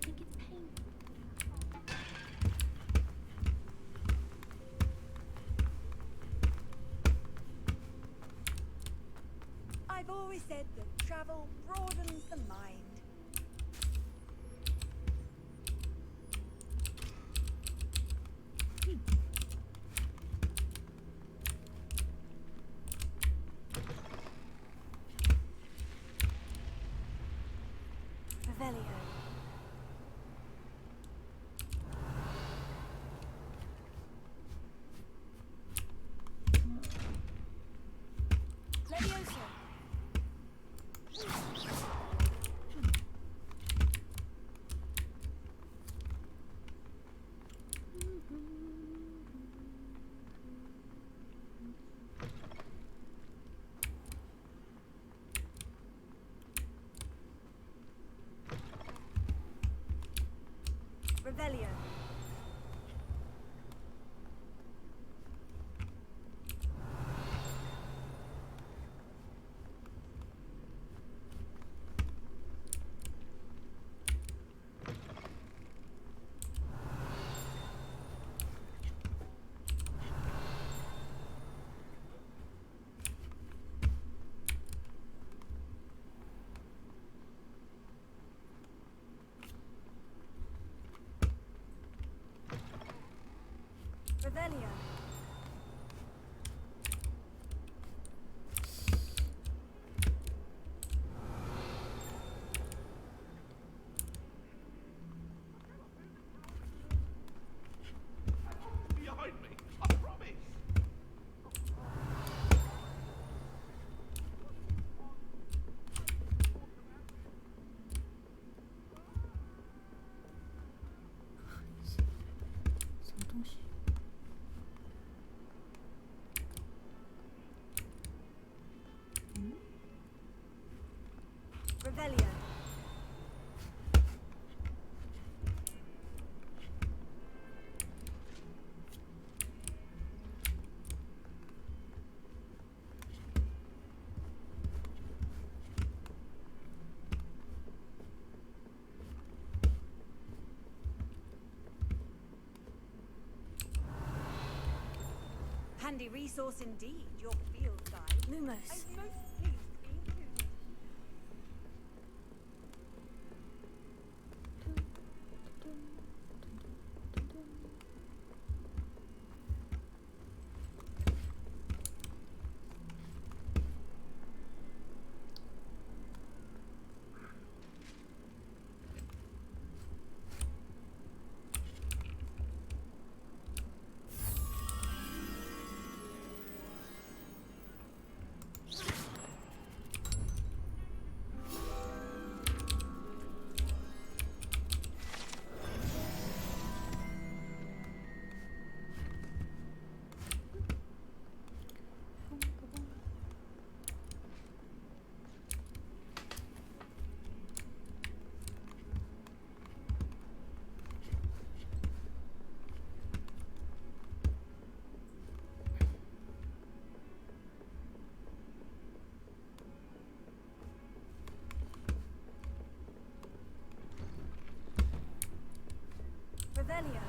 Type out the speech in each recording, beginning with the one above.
you think it's pain? I've always said that travel broadens the mind. Revelio. Levioso. Revelio. Revelio. Behind me, I promise. Revelio. Handy resource indeed, your field guide. Lumos. I'm most pleased to be included. Revelio.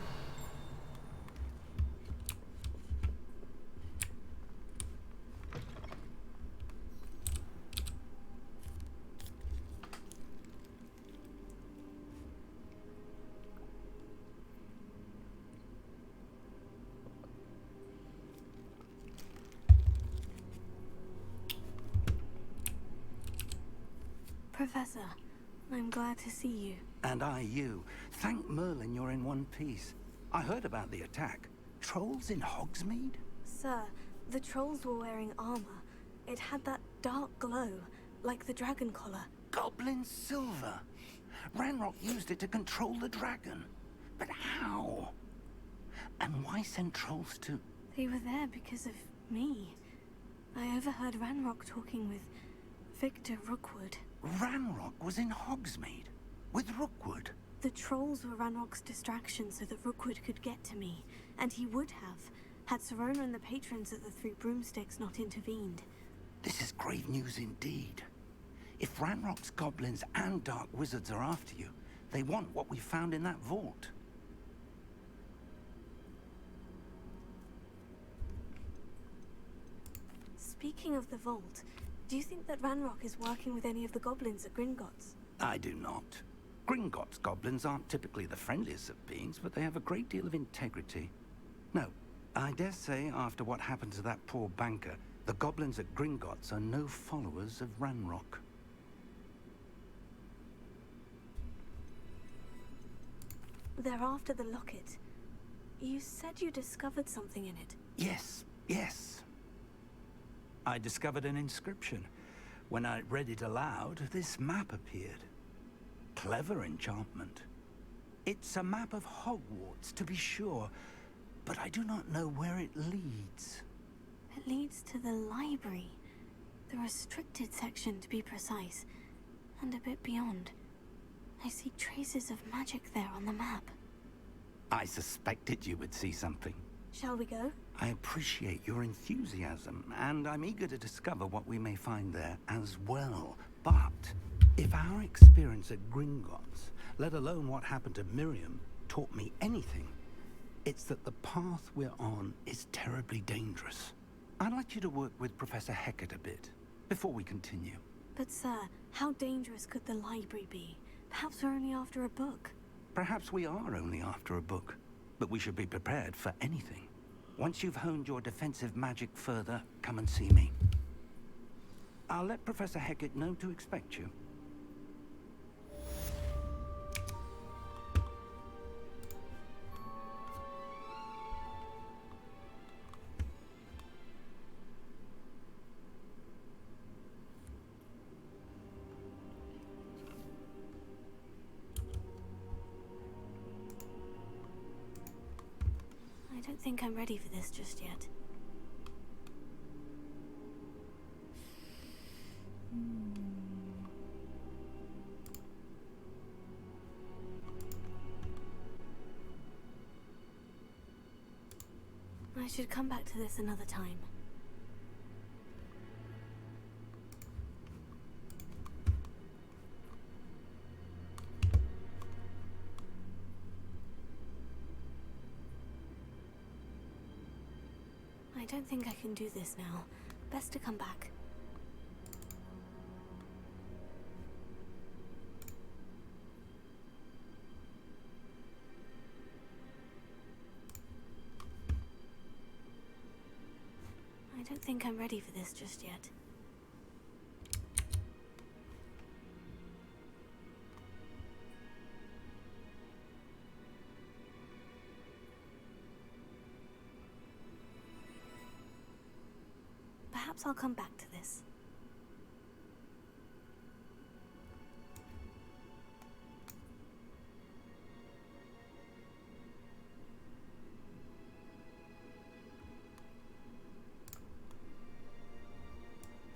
Professor, I'm glad to see you. And I you. Thank Merlin you're in one piece. I heard about the attack. Trolls in Hogsmeade? Sir, the trolls were wearing armor. It had that dark glow, like the dragon collar. Goblin silver. Ranrock used it to control the dragon. But how? And why send trolls to... They were there because of me. I overheard Ranrock talking with Victor Rookwood. Ranrock was in Hogsmeade? With Rookwood? The trolls were Ranrock's distraction so that Rookwood could get to me. And he would have, had Serona and the patrons at the Three Broomsticks not intervened. This is grave news indeed. If Ranrock's goblins and dark wizards are after you, They want what we found in that vault. Speaking of the vault, do you think that Ranrock is working with any of the goblins at Gringotts? I do not. Gringotts goblins aren't typically the friendliest of beings, but they have a great deal of integrity. No, I dare say after what happened to that poor banker, the goblins at Gringotts are no followers of Ranrock. They're after the locket. You said you discovered something in it. Yes, yes. I discovered an inscription. When I read it aloud, this map appeared. Clever enchantment. It's a map of Hogwarts, to be sure, but I do not know where it leads. It leads to the library. The restricted section, to be precise. And a bit beyond. I see traces of magic there on the map. I suspected you would see something. Shall we go? I appreciate your enthusiasm, and I'm eager to discover what we may find there as well. But if our experience at Gringotts, let alone what happened to Miriam, taught me anything, it's that the path we're on is terribly dangerous. I'd like you to work with Professor Hecat a bit, before we continue. But sir, how dangerous could the library be? Perhaps we're only after a book. Perhaps we are only after a book, but we should be prepared for anything. Once you've honed your defensive magic further, come and see me. I'll let Professor Hecat know to expect you. I don't think I'm ready for this just yet. I should come back to this another time. I don't think I can do this now. Best to come back. I don't think I'm ready for this just yet. Perhaps I'll come back to this.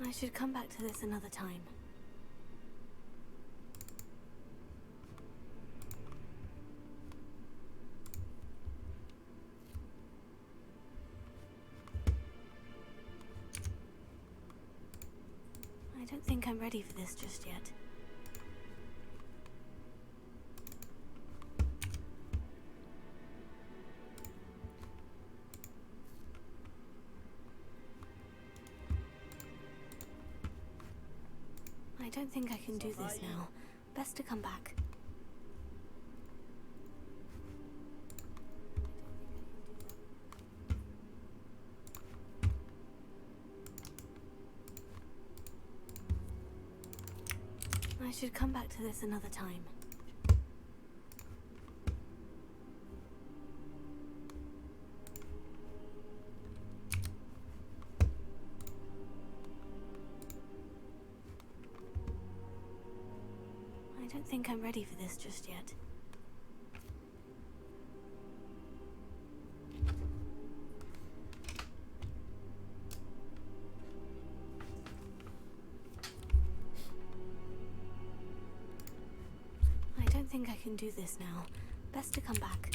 I should come back to this another time. I don't think I'm ready for this just yet. I don't think I can do this now. Best to come back. I should come back to this another time. I don't think I'm ready for this just yet. I don't think I can do this now. Best to come back.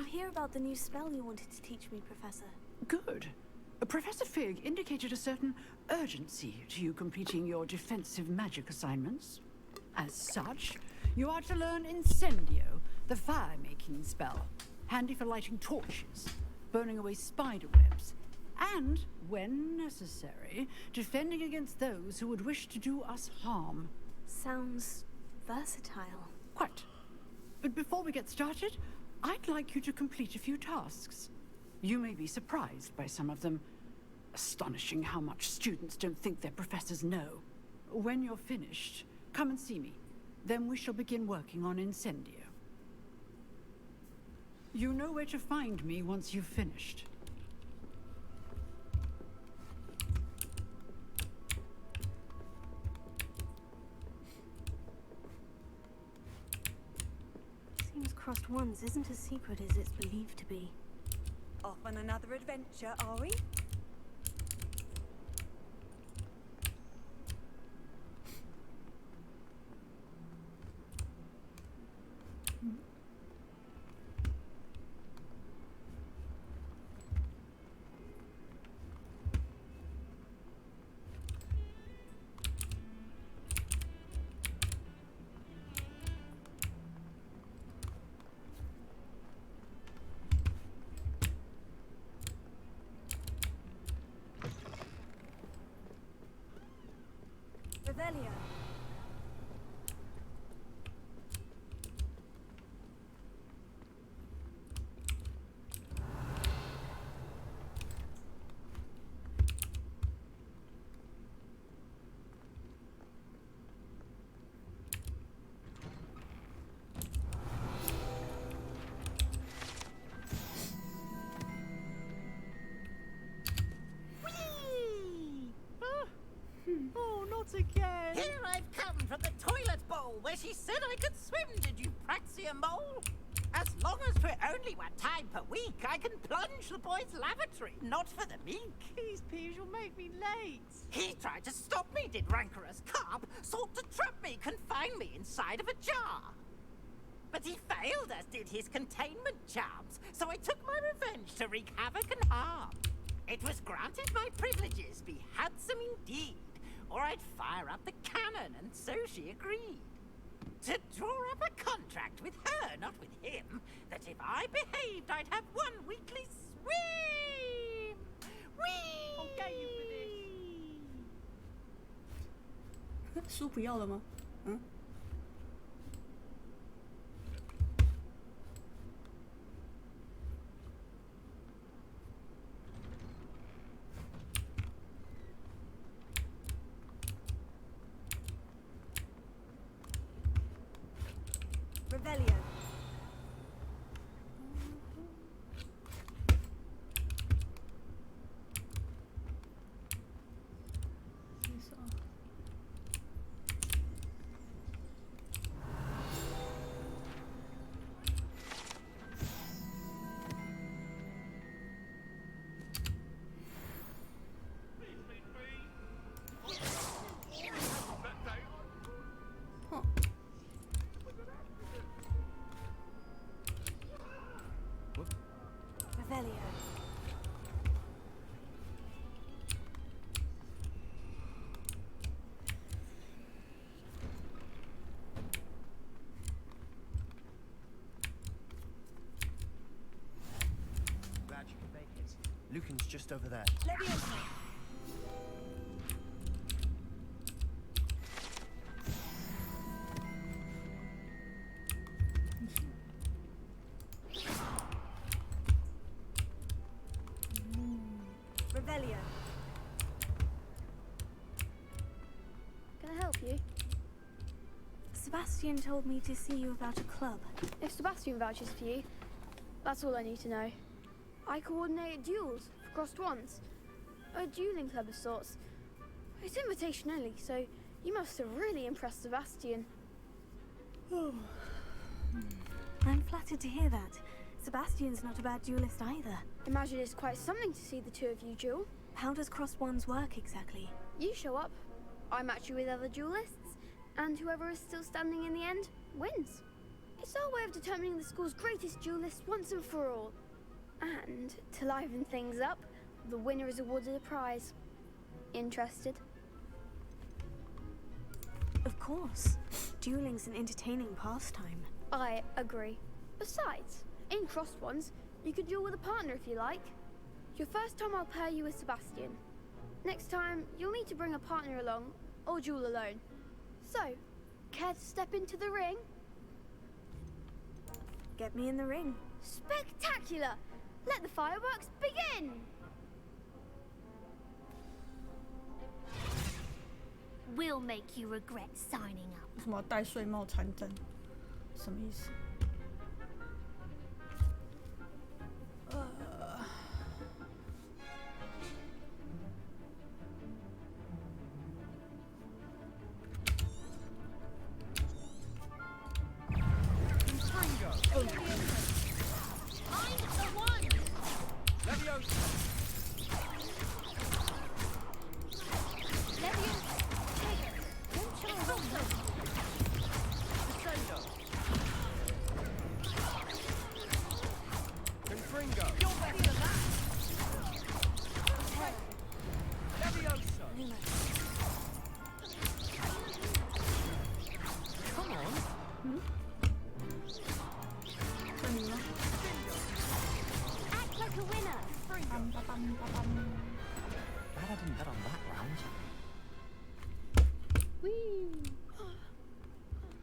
hear about the new spell you wanted to teach me, Professor. Good. Professor Fig indicated a certain urgency to you completing your defensive magic assignments. As such, you are to learn Incendio, the fire-making spell, handy for lighting torches, burning away spider webs, and, when necessary, defending against those who would wish to do us harm. Sounds versatile. Quite. But before we get started, I'd like you to complete a few tasks. You may be surprised by some of them. Astonishing how much students don't think their professors know. When you're finished, come and see me. Then we shall begin working on Incendio. You know where to find me once you've finished. Seems Crossed Wands isn't as secret as it's believed to be. Off on another adventure, are we? Revelio. Oh, not again! Here I've come from the toilet bowl where she said I could swim, did you praxia mole? As long as for only 1 time per week, I can plunge the boy's lavatory, not for the meek. Please, Peeves, you'll make me late. He tried to stop me, did rancorous carp, sought to trap me, confine me inside of a jar. But he failed, as did his containment charms, so I took my revenge to wreak havoc and harm. It was granted my privileges be handsome indeed, or I'd fire up the cannon, and so she agreed. To draw up a contract with her, not with him, that if I behaved, I'd have 1 weekly swim! Whee! I'll get you for this. 书不要了吗？嗯。Revelio. Revelio. Glad you could make it. Lucan's just over there. Leviosa. Revelio. Can I help you? Sebastian told me to see you about a club. If Sebastian vouches for you, that's all I need to know. I coordinate duels for Crossed Wands. A dueling club of sorts. It's invitation only, so you must have really impressed Sebastian. I'm flattered to hear that. Sebastian's not a bad duelist either. Imagine it's quite something to see the two of you duel. How does Crossed Wands work exactly? You show up, I match you with other duelists, and whoever is still standing in the end wins. It's our way of determining the school's greatest duelist once and for all. And to liven things up, the winner is awarded a prize. Interested? Of course. Dueling's an entertaining pastime. I agree. Besides, in crossed ones, you could duel with a partner if you like. Your first time I'll pair you with Sebastian. Next time, you'll need to bring a partner along, or duel alone. So, care to step into the ring? Get me in the ring. Spectacular! Let the fireworks begin! We'll make you regret signing up. 什么戴睡帽参战？什么意思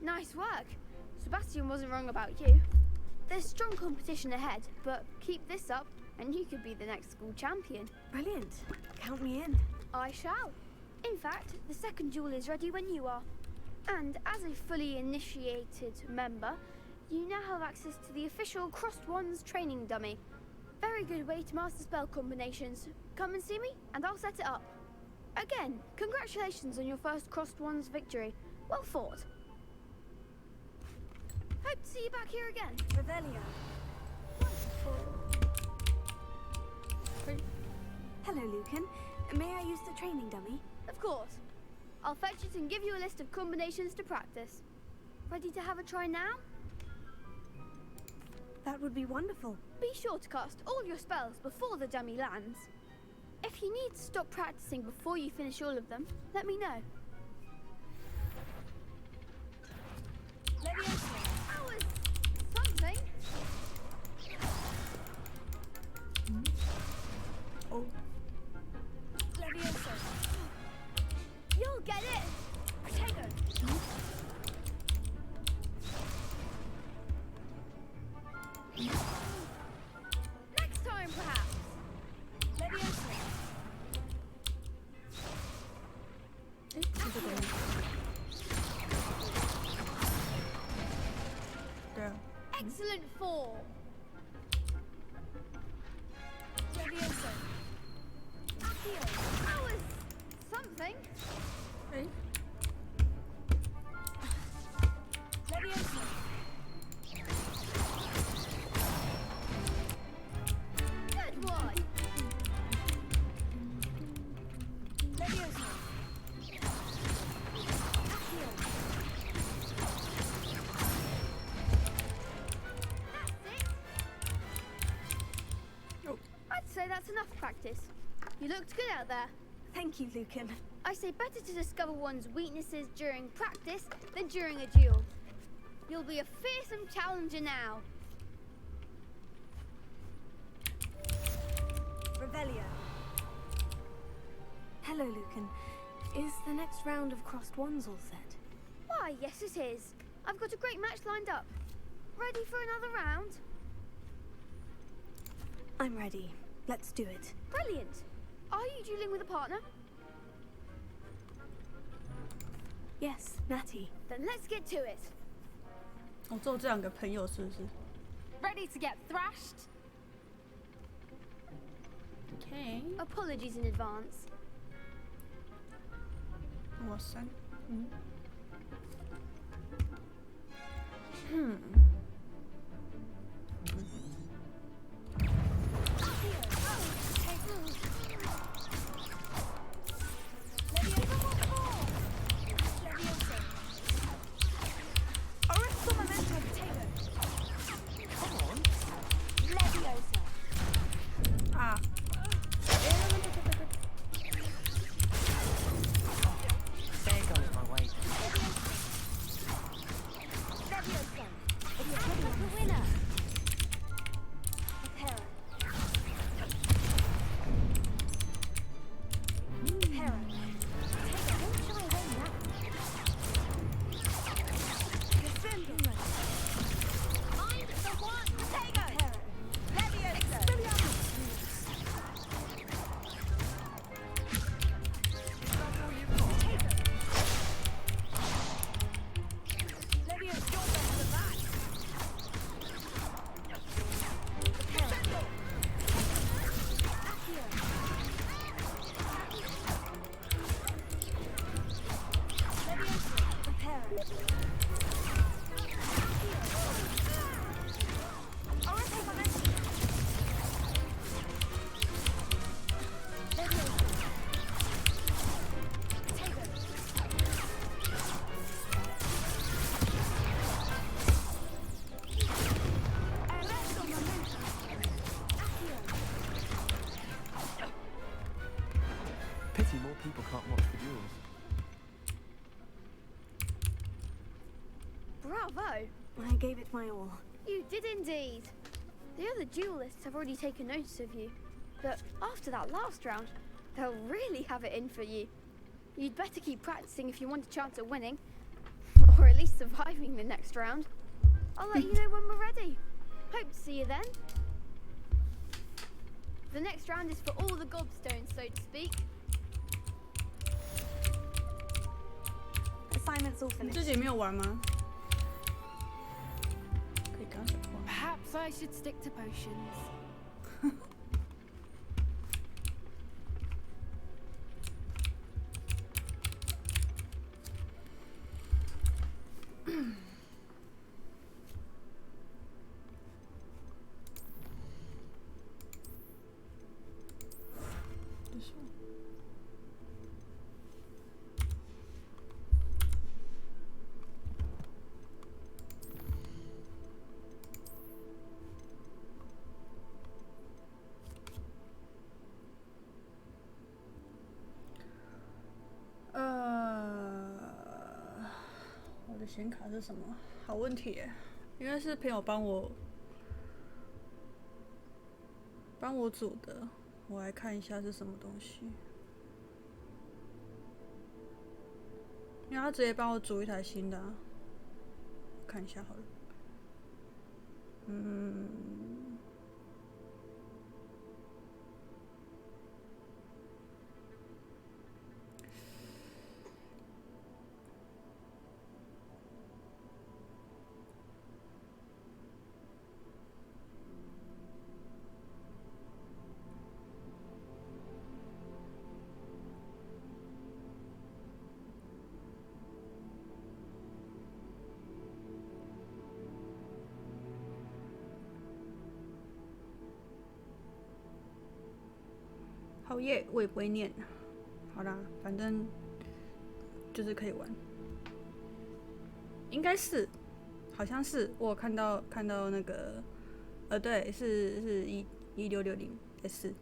？Nice work. Sebastian wasn't wrong about you. There's strong competition ahead, but keep this up and you could be the next school champion. Brilliant. Count me in. I shall. In fact, the second duel is ready when you are. And as a fully initiated member, you now have access to the official Crossed Wands training dummy. Very good way to master spell combinations. Come and see me and I'll set it up. Again, congratulations on your first Crossed Wands victory. Well fought. Hope to see you back here again. Revelio. Hello, Lucan. May I use the training dummy? Of course. I'll fetch it and give you a list of combinations to practice. Ready to have a try now? That would be wonderful. Be sure to cast all your spells before the dummy lands. If you need to stop practicing before you finish all of them, let me know. That was something. Oh. You'll get it. Take it. Next time, perhaps. Excellent fall. That was something. Good one. I'd say that's enough practice. You looked good out there. Thank you, Lucan. I say better to discover one's weaknesses during practice than during a duel. You'll be a fearsome challenger now. Revelio. Hello, Lucan. Is the next round of Crossed Wands all set? Why, yes it is. I've got a great match lined up. Ready for another round? I'm ready. Let's do it. Brilliant. Are you dueling with a partner? Yes, Natty. Then let's get to it. 我只有这两个朋友，是不是 Ready to get thrashed?？Okay. Apologies in advance. 我3， Pity more people can't watch the duels. Bravo! I gave it my all. You did indeed. The other duelists have already taken notice of you, but after that last round, they'll really have it in for you. You'd better keep practicing if you want a chance at winning, or at least surviving the next round. I'll let you know when we're ready. Hope to see you then. The next round is for all the gobstones, so to speak. Assignment's all 你 finished. 自己没有玩吗？可以刚讲话。 Perhaps I should stick to potions.我的显卡是什么？好问题耶，因为是朋友帮我组的，我来看一下是什么东西。因为他直接帮我组一台新的、啊，看一下好了。好耶，我也不会念。好啦，反正就是可以玩。应该是，好像是我有看到那个，对，是1660S。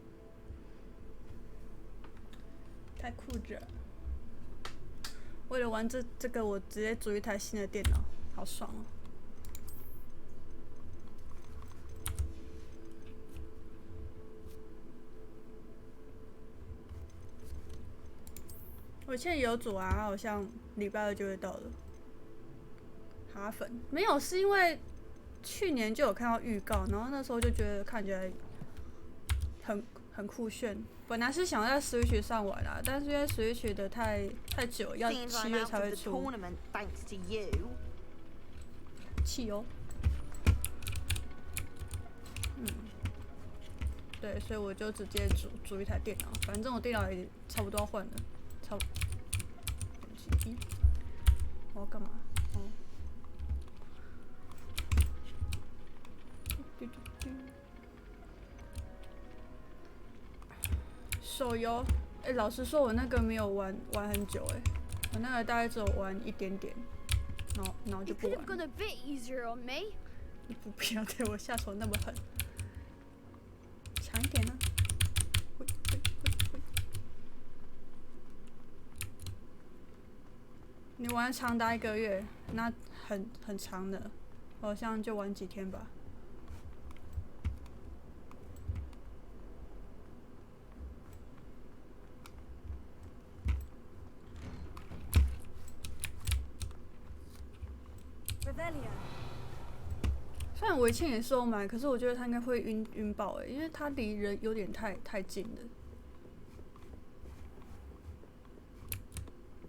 太酷了！为了玩这个，我直接组一台新的电脑，好爽哦！我现在也有组啊，好像礼拜2就会到了。哈粉没有，是因为去年就有看到预告，然后那时候就觉得看起来很酷炫。本来是想在 Switch 上玩啦，但是因为 Switch 的太久，要7月才会出。汽油。对，所以我就直接组一台电脑，反正我电脑也差不多要换了，我要干嘛？手游，老实说，我那个没有玩很久，我那个大概只有玩一点点，然后就不玩了。你不要对我下手那么狠，强一点呢、会。你玩长达1个月，那很长的，好像就玩几天吧。虽然我以前也是有买，可是我觉得他应该会晕爆因为他离人有点太近了。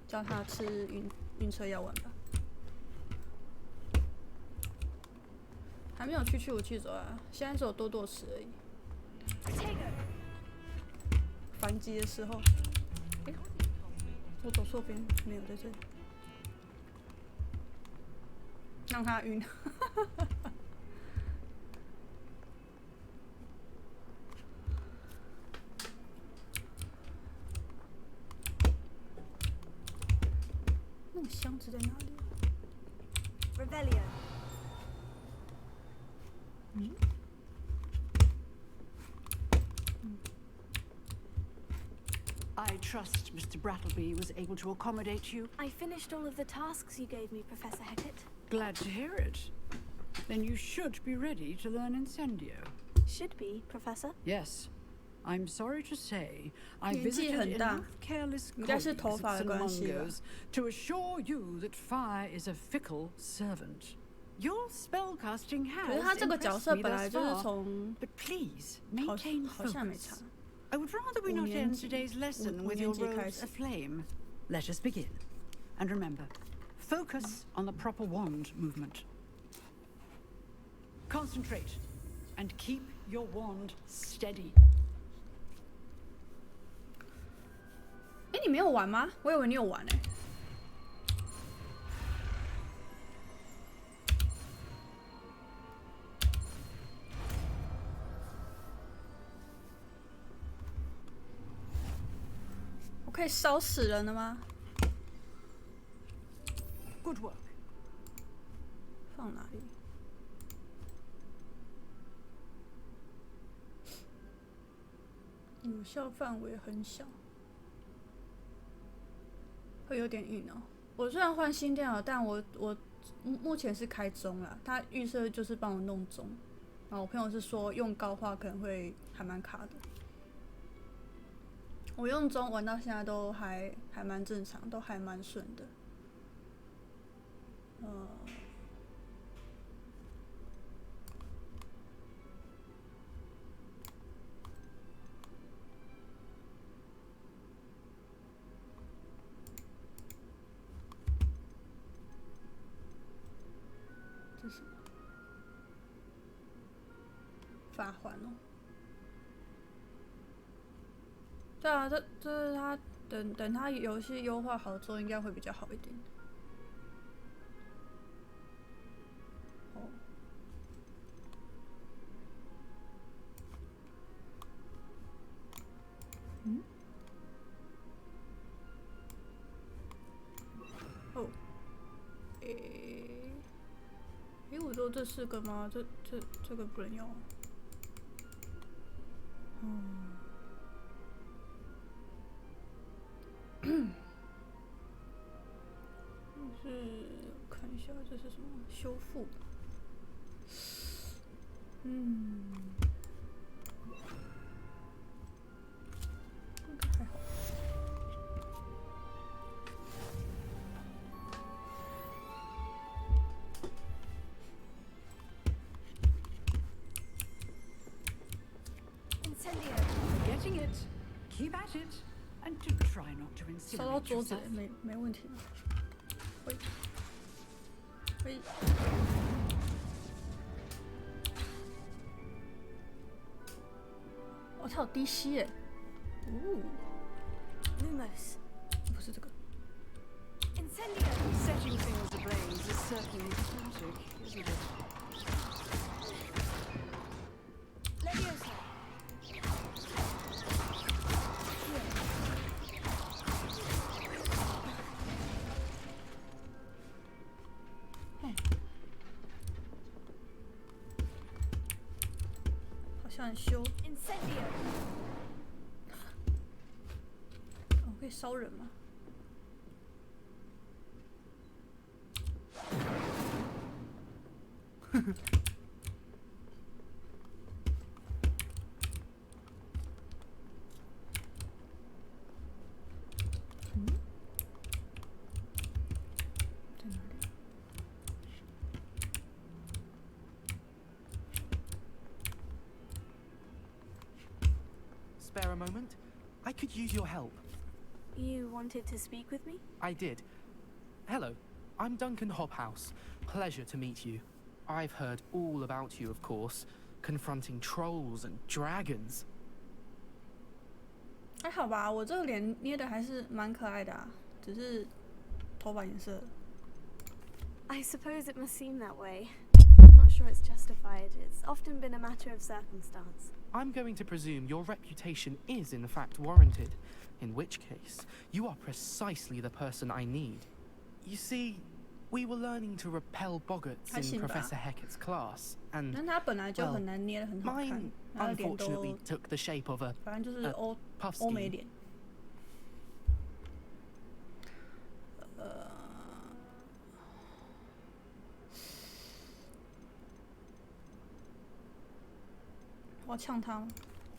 叫他吃晕车药丸吧。还没有去武器走啊，现在只有多吃而已。反击的时候，我走错边，没有在这里。让他晕。那个箱子在哪里 Revelio. 嗯？ I trust Mr. Brattleby was able to accommodate you. I finished all of the tasks you gave me, Professor Hecat. Glad to hear it. Then you should be ready to learn Incendio. Should be, Professor. Yes. I'm sorry to say, I 年纪 visited 很大， enough careless 应该 colleagues 是头 at 发的 St. 关系吧。 Mungo's to assure you that fire is a fickle servant. Your spellcasting 可是 has 他这个角 impressed 色 me 本来 thus 就是 far, 从 but please 好 maintain 好像没差 focus. I would rather we 五 not 年 end 级 today's lesson 五 with 年 your 级开 robes 始。 aflame. Let us begin. And remember, focus on the proper wand movement. Concentrate and keep your wand steady. 哎，你没有玩吗？我以为你有玩哎。我可以烧死人了吗？ Good work. 放哪里？有效范围很小，会有点硬哦。我虽然换新电脑，但我目前是开中啦，它预设就是帮我弄中。然后我朋友是说用高话可能会还蛮卡的。我用中玩到现在都还蛮正常，都还蛮顺的。这是什么？发环哦。对啊，这是他等他游戏优化好之后，应该会比较好一点。哦。嗯？哦。我说这4个吗？这个不能用。就是看一下这是什么修复。应该还好。Getting it. Keep at it. And do try not to 烧到 incinerate 桌子 yourself. 没问题。喂。哦，它有低吸耶。Lumos. 不是这个。Incendio. Setting things ablaze is certainly exotic, isn't it? Leviosa. 好像修。Incendio. 哦，可以烧人吗？在哪里？ Spare a moment? I could use your help. You wanted to speak with me? I did. Hello, I'm Duncan Hobhouse. Pleasure to meet you. I've heard all about you, of course, confronting trolls and dragons. 还好吧，我这个脸捏的还是蛮可爱的啊，只是头发颜色。I suppose it must seem that way. I'm not sure it's justified. It's often been a matter of circumstance. I'm going to presume your reputation is in fact warranted, in which case, you are precisely the person I need. You see, we were learning to repel boggarts in Professor Hecat's class, and 但他本来就很难捏得很好看 mine 他的脸 unfortunately 都 took the shape of a 反正就是欧 puff 欧美 scheme. 脸。我要呛他吗？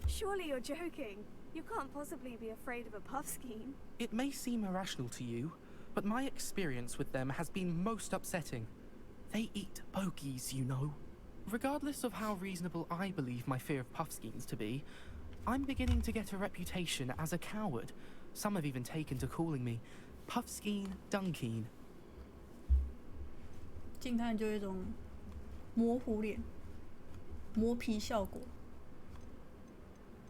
Surely you're joking. You can't possibly be afraid of a puff scheme. It may seem irrational to you, but my experience with them has been most upsetting. They eat bogies, you know. Regardless of how reasonable I believe my fear of puff schemes to be, I'm beginning to get a reputation as a coward. Some have even taken to calling me Puffskeen Dunkeen. 近看就有一种模糊脸、磨皮效果。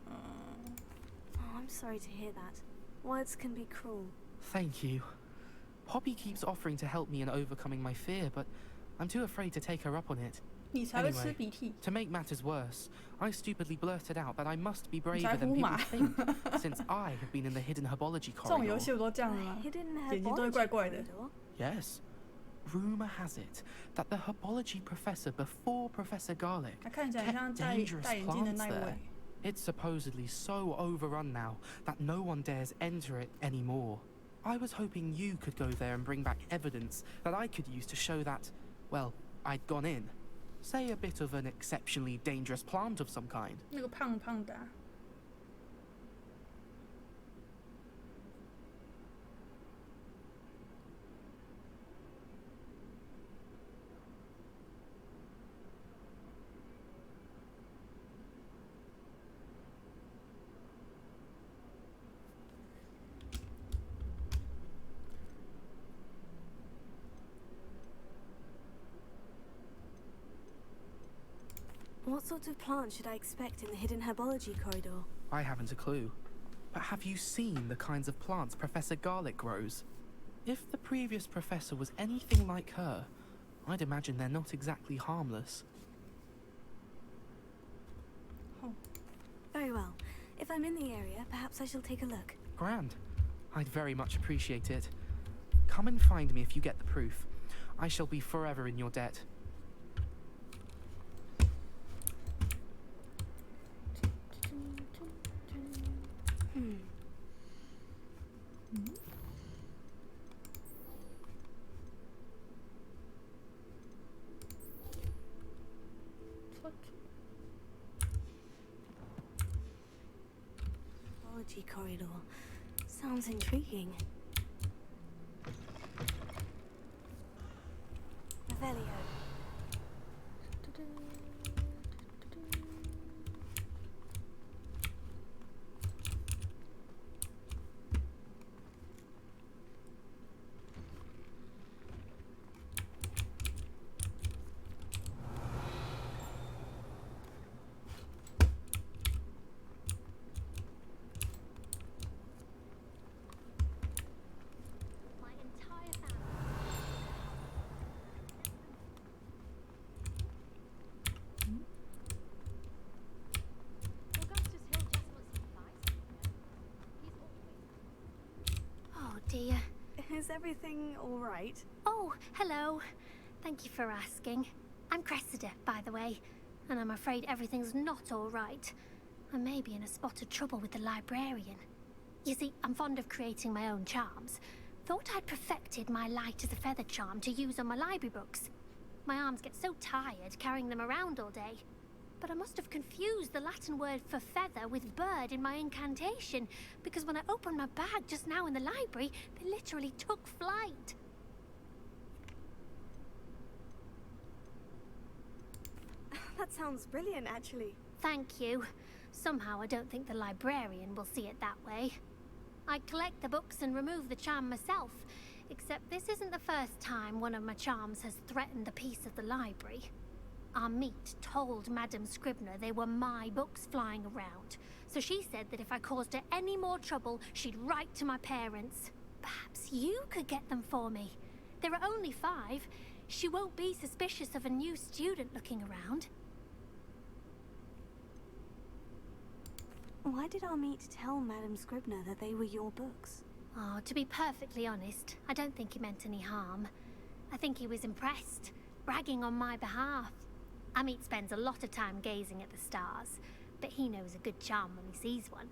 Oh, I'm sorry to hear that. Words can be cruel. Thank you. Poppy keeps offering to help me in overcoming my fear, but I'm too afraid to take her up on it. 你才会吃 Anyway, 鼻涕。 to make matters worse, I stupidly blurted out that I must be 你 braver 才 than 胡 people 马。 think, since I have been in the hidden herbology 这种游 corridor. 戏我都这样的吗？ Hidden 眼睛都会 herbology 怪怪的。 corridor? Yes. Rumor has it that the herbology professor before Professor Garlic 他看起来很像 kept 戴 dangerous 戴眼镜的 plants 那一 there. 位。 It's supposedly so overrun now that no one dares enter it anymore. I was hoping you could go there and bring back evidence that I could use to show that, well, I'd gone in. Say a bit of an exceptionally dangerous plant of some kind. 那个胖胖的、啊。What sort of plant should I expect in the hidden herbology corridor? I haven't a clue. But have you seen the kinds of plants Professor Garlic grows? If the previous professor was anything like her, I'd imagine they're not exactly harmless. Very well. If I'm in the area, perhaps I shall take a look. Grand. I'd very much appreciate it. Come and find me if you get the proof. I shall be forever in your debt. Herbology corridor. Sounds intriguing. Revelio. My entire family. Augustus Hill just wants some advice. He's always. Oh dear. Is everything all right? Oh, hello. Thank you for asking. I'm Cressida, by the way, and I'm afraid everything's not all right. I may be in a spot of trouble with the librarian. You see, I'm fond of creating my own charms. Thought I'd perfected my light as a feather charm to use on my library books. My arms get so tired carrying them around all day. But I must have confused the Latin word for feather with bird in my incantation, because when I opened my bag just now in the library, they literally took flight. That sounds brilliant, actually. Thank you. Somehow I don't think the librarian will see it that way. I collect the books and remove the charm myself, except this isn't the first time one of my charms has threatened the peace of the library. Our meet told Madame Scribner they were my books flying around, so she said that if I caused her any more trouble, she'd write to my parents. Perhaps you could get them for me. There are only 5. She won't be suspicious of a new student looking around. Why did Amit tell Madame Scribner that they were your books? Oh, to be perfectly honest, I don't think he meant any harm. I think he was impressed, bragging on my behalf. Amit spends a lot of time gazing at the stars, but he knows a good charm when he sees one.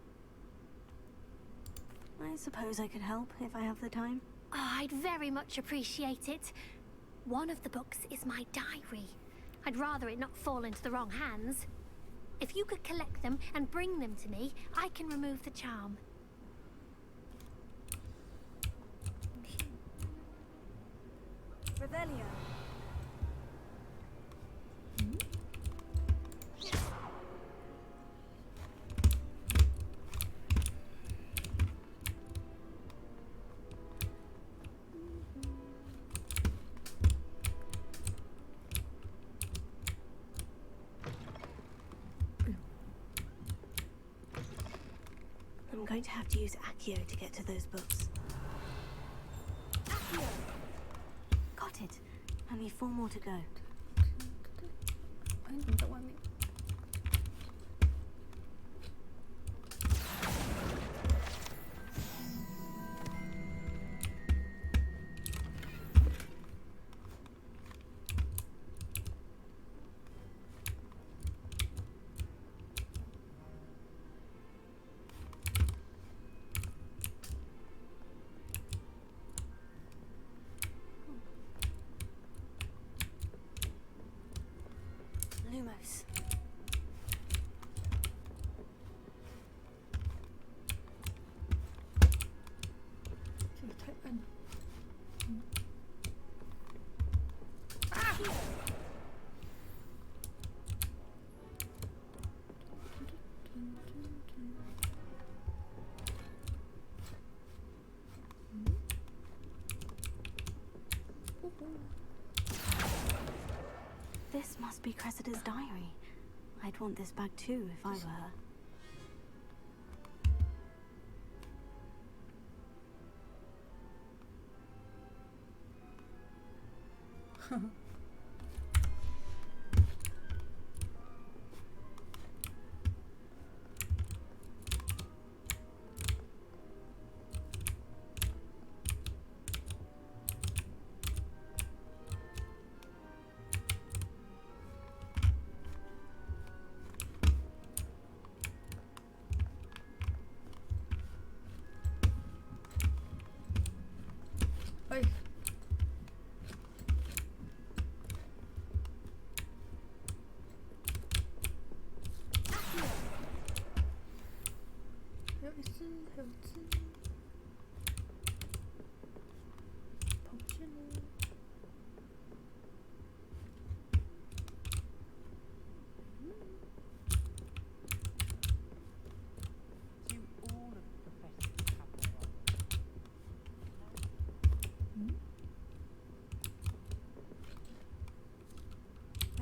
I suppose I could help if I have the time. Oh, I'd very much appreciate it. One of the books is my diary. I'd rather it not fall into the wrong hands. If you could collect them and bring them to me, I can remove the charm. Revelio. I'm going to have to use Accio to get to those books. Accio. Got it. Only 4 more to go. Lumos. This must be Cressida's diary. I'd want this back too if I were her.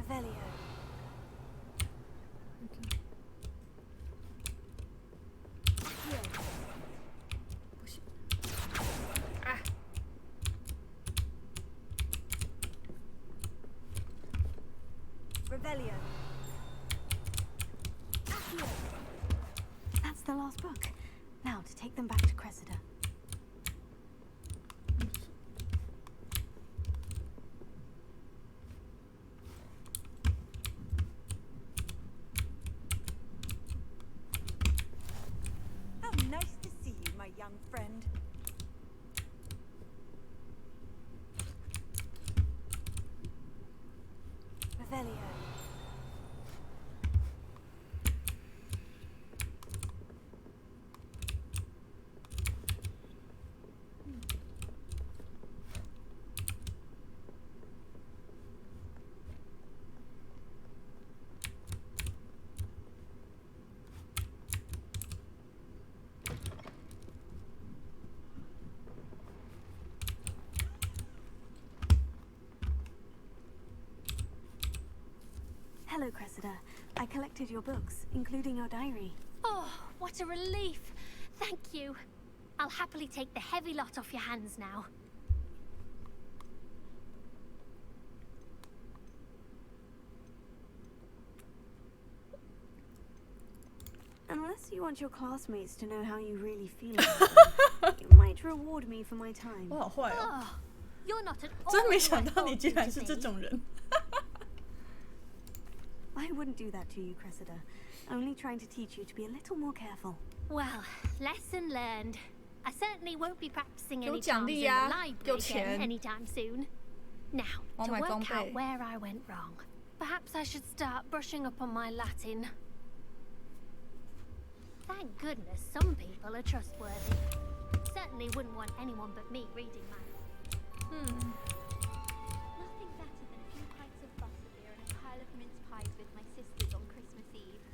Revelio. Revelio. That's the last book. Now to take them back to Cressida. How nice to see you, my young friend. Revelio. Hello, Cressida. I collected your books, including your diary. Oh, what a relief. Thank you. I'll happily take the heavy lot off your hands now. want your classmates to know how you really feel about them. You might reward me for my time. 我好坏哦。 Oh, you're not at all 真没 who 想 I 到你 thought 竟 you 然 to 是这 be. 种人。 I wouldn't do that to you, Cressida. Only trying to teach you to be a little more careful. Well, lesson learned. I certainly won't be practicing 有 any 奖 charms 励 in the 呀， library 有 again 钱。 anytime soon. Now, Oh to my work God, out babe. where I went wrong, perhaps I should start brushing up on my Latin. Thank goodness some people are trustworthy. Certainly wouldn't want anyone but me reading mine. Hmm. Nothing better than a few pints of butterbeer and a pile of mince pies with my sisters on Christmas Eve.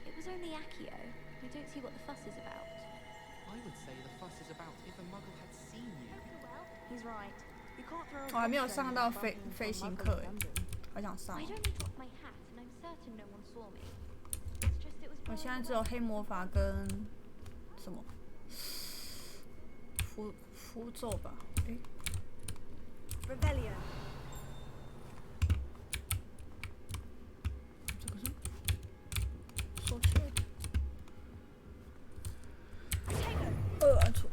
It was only Accio. I don't see what the fuss is about. I would say the fuss is about if a muggle had seen you. He's right. You can't throw a 我还没有 bombshell 上 in 到 a 飞 bumping into 飞 a 行 muggle 课 in 哎， London. 好想上 I 哦。 only dropped my hat and I'm certain no one saw me. It's just it was 我 far 现在 away. 只有黑魔法跟什么符咒吧？诶， Revelio. 这个是收起来。按错。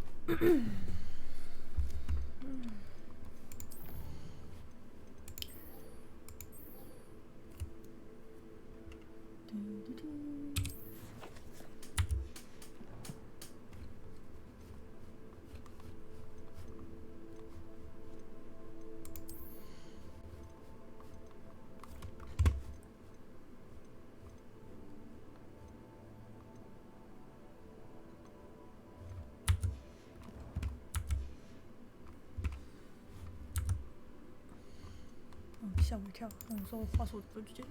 吓我一跳！我说我话说不见，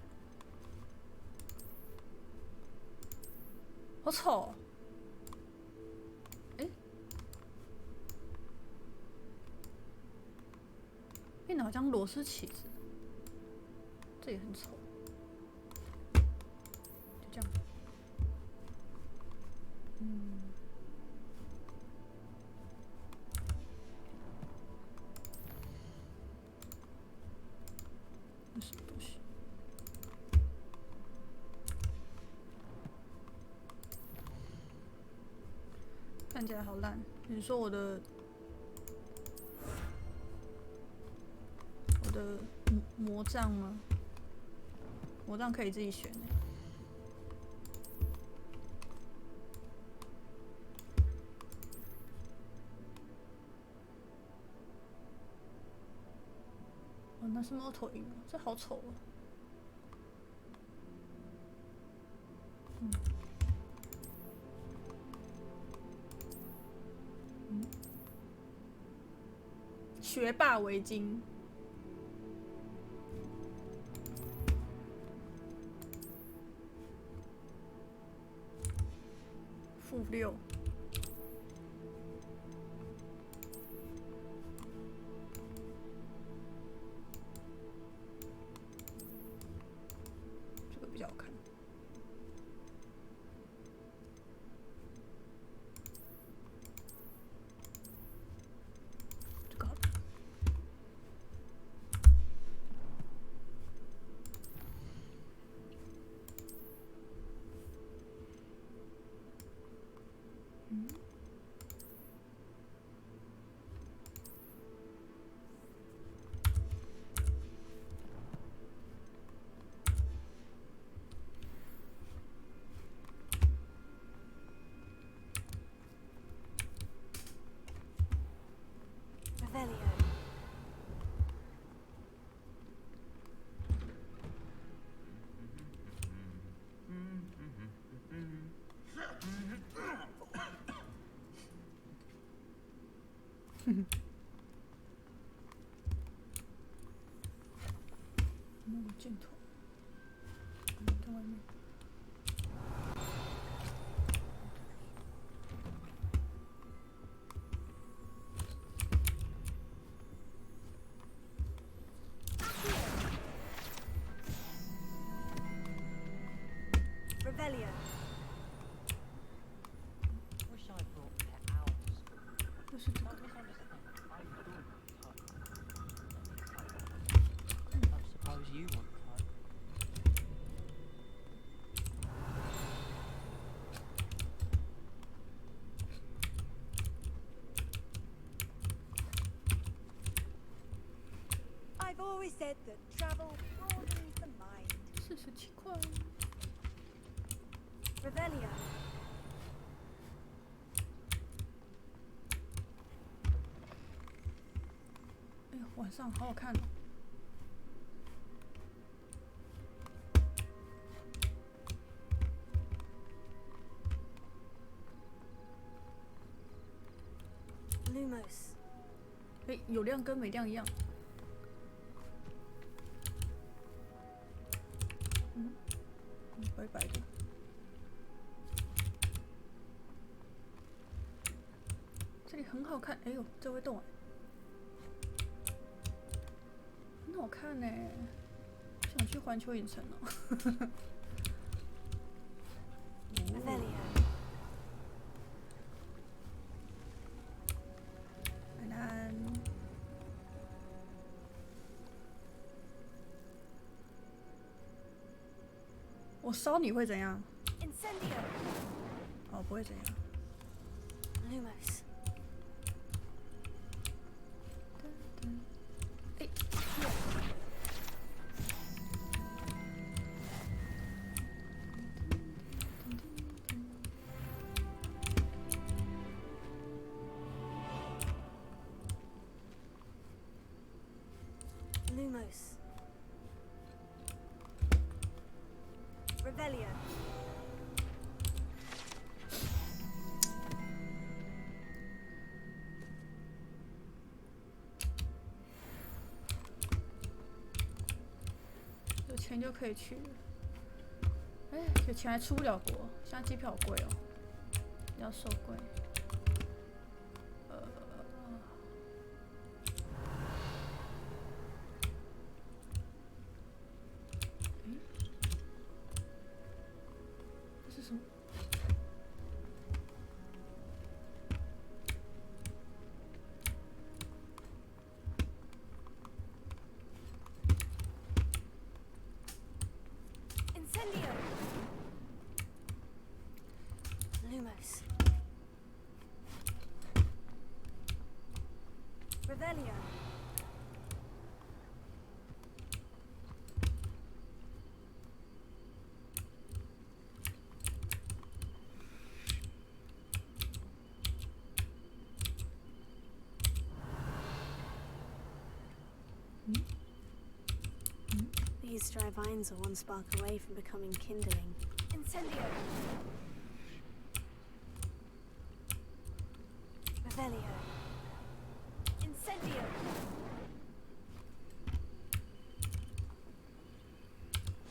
好丑哦！哎，变得好像螺丝起子，这也很丑。就这样，那什么东西？看起来好烂。你说我的魔杖吗？魔杖可以自己选欸。哦，那是猫头鹰，这好丑哦。学霸围巾，-6。这个比较好看。这个好看。Revelio. Hmm. 那个镜头，在外面。Revelio. Wish I brought pet owls. 就是这个。 I suppose you want to. I've always said that travel broadens the mind. 47块。Revelio. 哎呦，晚上好好看哦。Lumos. 哎，有亮跟没亮一样。白白的。这里很好看，哎呦，这会动哎，很好看呢，想去环球影城哦。晚安。我烧你会怎样？ Incendio. 哦，不会怎样。 Lumos. 哎， Lumos. Revelio. 有钱就可以去了。哎，有钱还出不了国，现在机票好贵哦，要收贵。这是什么？ Incendio. Lumos. Revelio. These dry vines are one spark away from becoming kindling. Incendio. Revelio. Incendio.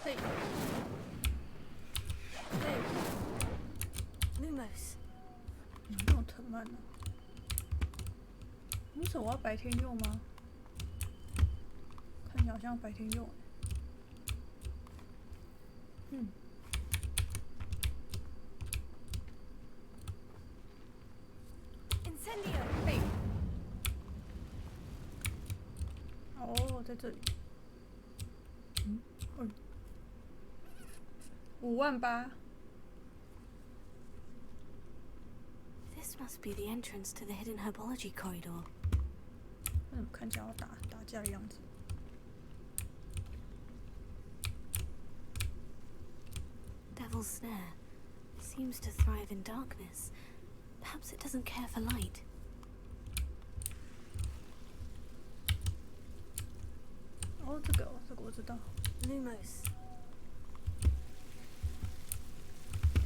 嘿，嘿， Lumos. 你那么疼慢呢？为什么我要白天用吗？看起来好像白天用。 Incendio. 嘿，哦，在这里。58000。 This must be the entrance to the hidden herbology corridor. 看起来要打架的样子。 Devil's Snare seems to thrive in darkness. Perhaps it doesn't care for light. 哦，这个我知道。 Lumos.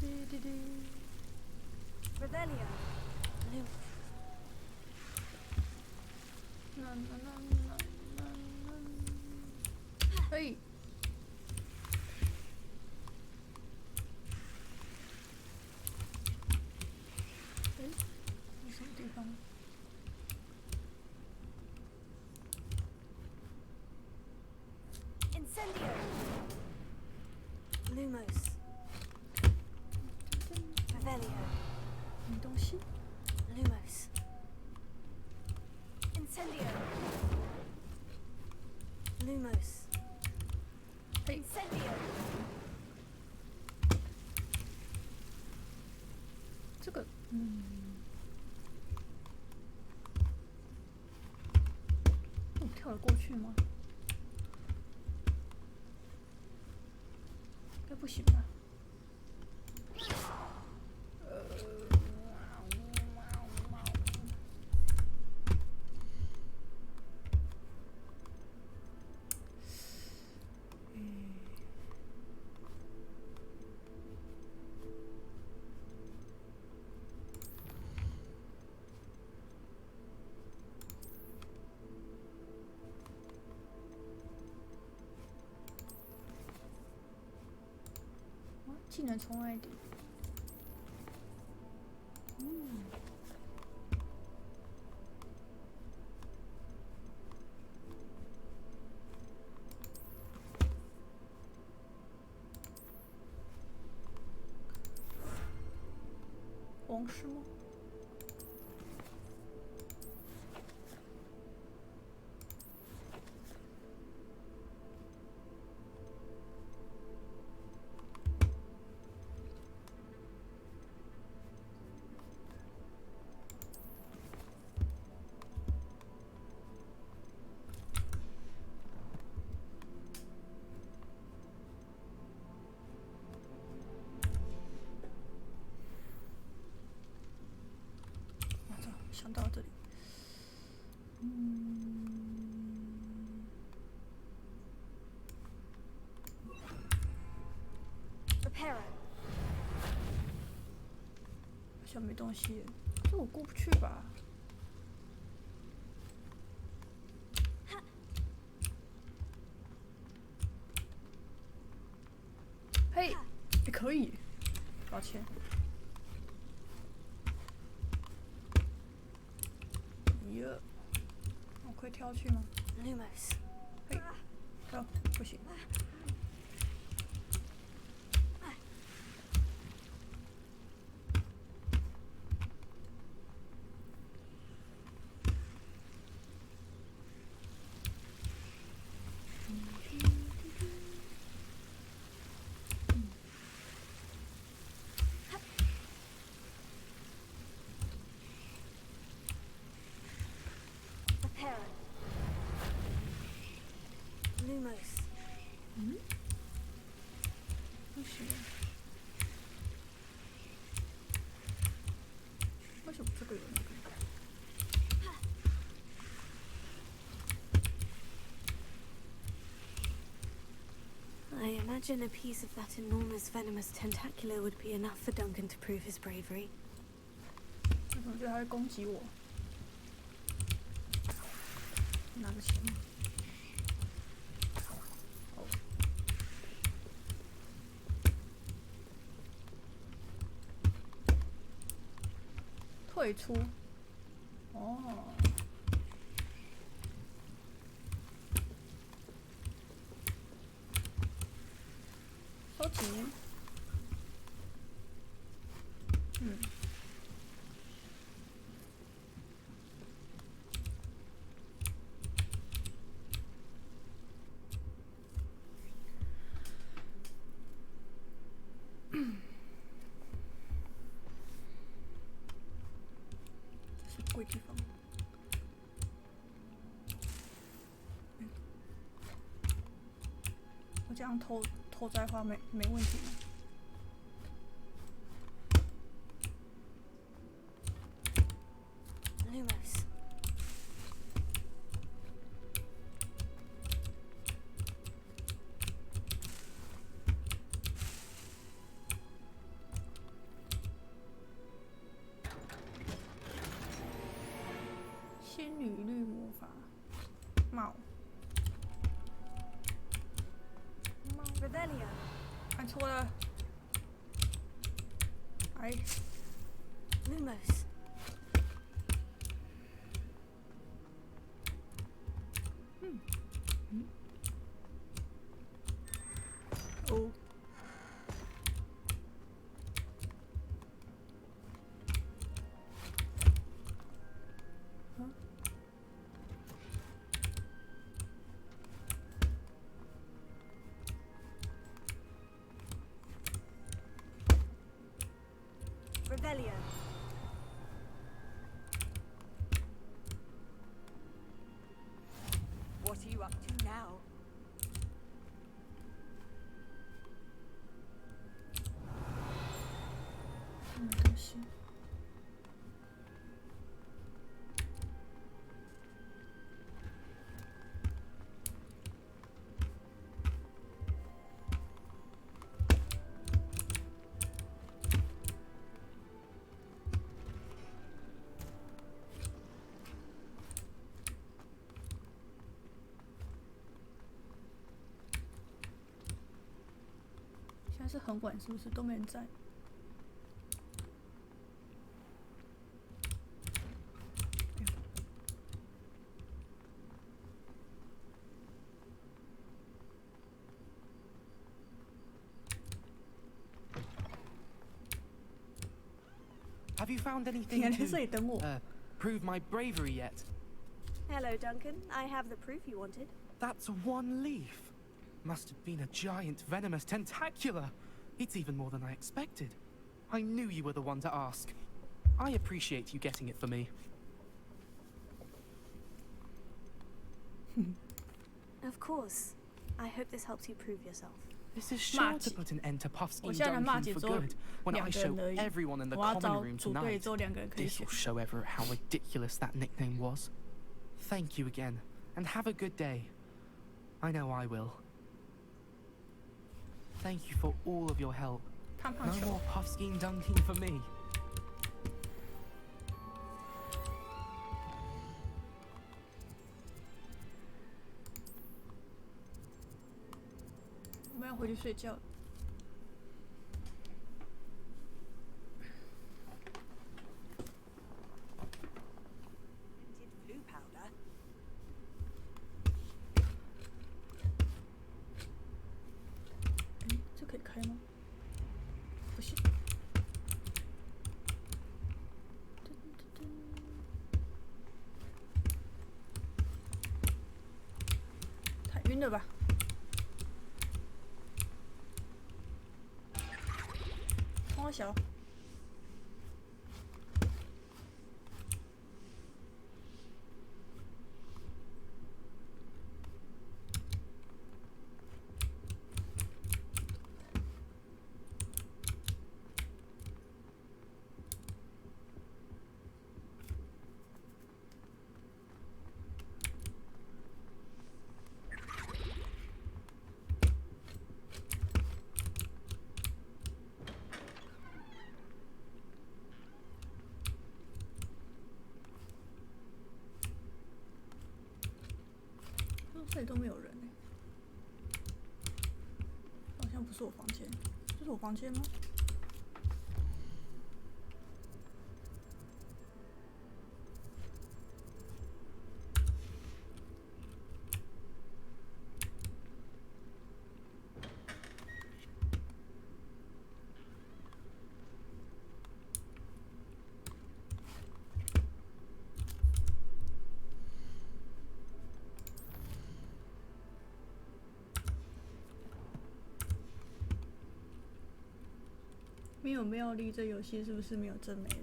滴滴滴。 Revelio. Lumos. 嘿。 什么地方？ Incendio. Lumos. Revelio. 什么东西？ Lumos. Incendio. Lumos. Incendio. 这个，我跳得过去吗？行吧？技能从哪里？王师吗？想到这里，好像没东西，这我过不去吧？嘿，也可以，抱歉。我可以跳去吗？ Lumos. 嘿，跳，不行。Lumos. 不行。为什么这个有那个？ I imagine a piece of that enormous venomous tentacular would be enough for Duncan to prove his bravery. 为什么觉得他会攻击我？拿个钱。哦。退出。哦。 收集。是贵地方。我这样偷摘花没问题吗？ Lumos.《仙女绿魔法帽》。 Revelio. 看错了。哎。Lumos. 哦。Revelio. What are you up to now? 是很晚，是不是都没人在？ Have you found anything to prove my bravery yet? Hello, Duncan. I have the proof you wanted. That's one leaf. Must have been a giant venomous tentacula. It's even more than I expected. I knew you were the one to ask. I appreciate you getting it for me. Of course. I hope this helps you prove yourself. This is sure to put an end to Puffskein Duncan for good when I show everyone in the common room tonight. This will show Everett how ridiculous that nickname was. Thank you again, and have a good day. I know I will. Thank you for all of your help. No more Puffskein Dunking for me. 我们要回去睡觉。这可以开吗？不行。太晕了吧！ 小。这里都没有人哎，好像不是我房间，这是我房间吗？没有妙丽，这游戏是不是没有正美了？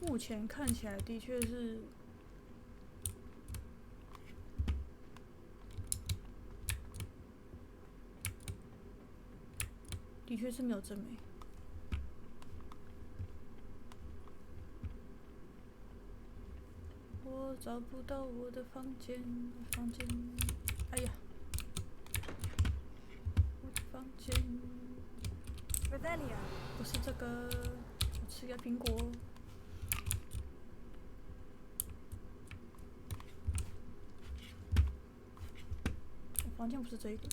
目前看起来的确是，的确是没有正美。我找不到我的房间，房间。 哎呀，我的房间。不是这个，我吃个苹果。我房间不是这一个。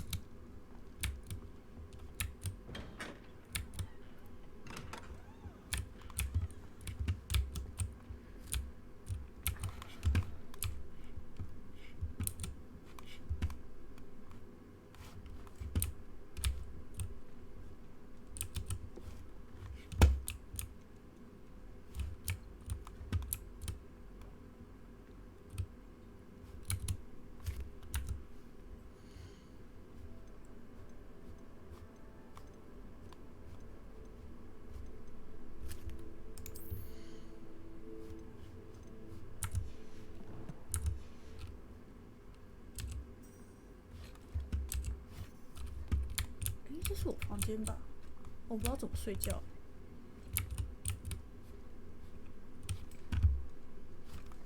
这是我房间吧？我不知道怎么睡觉。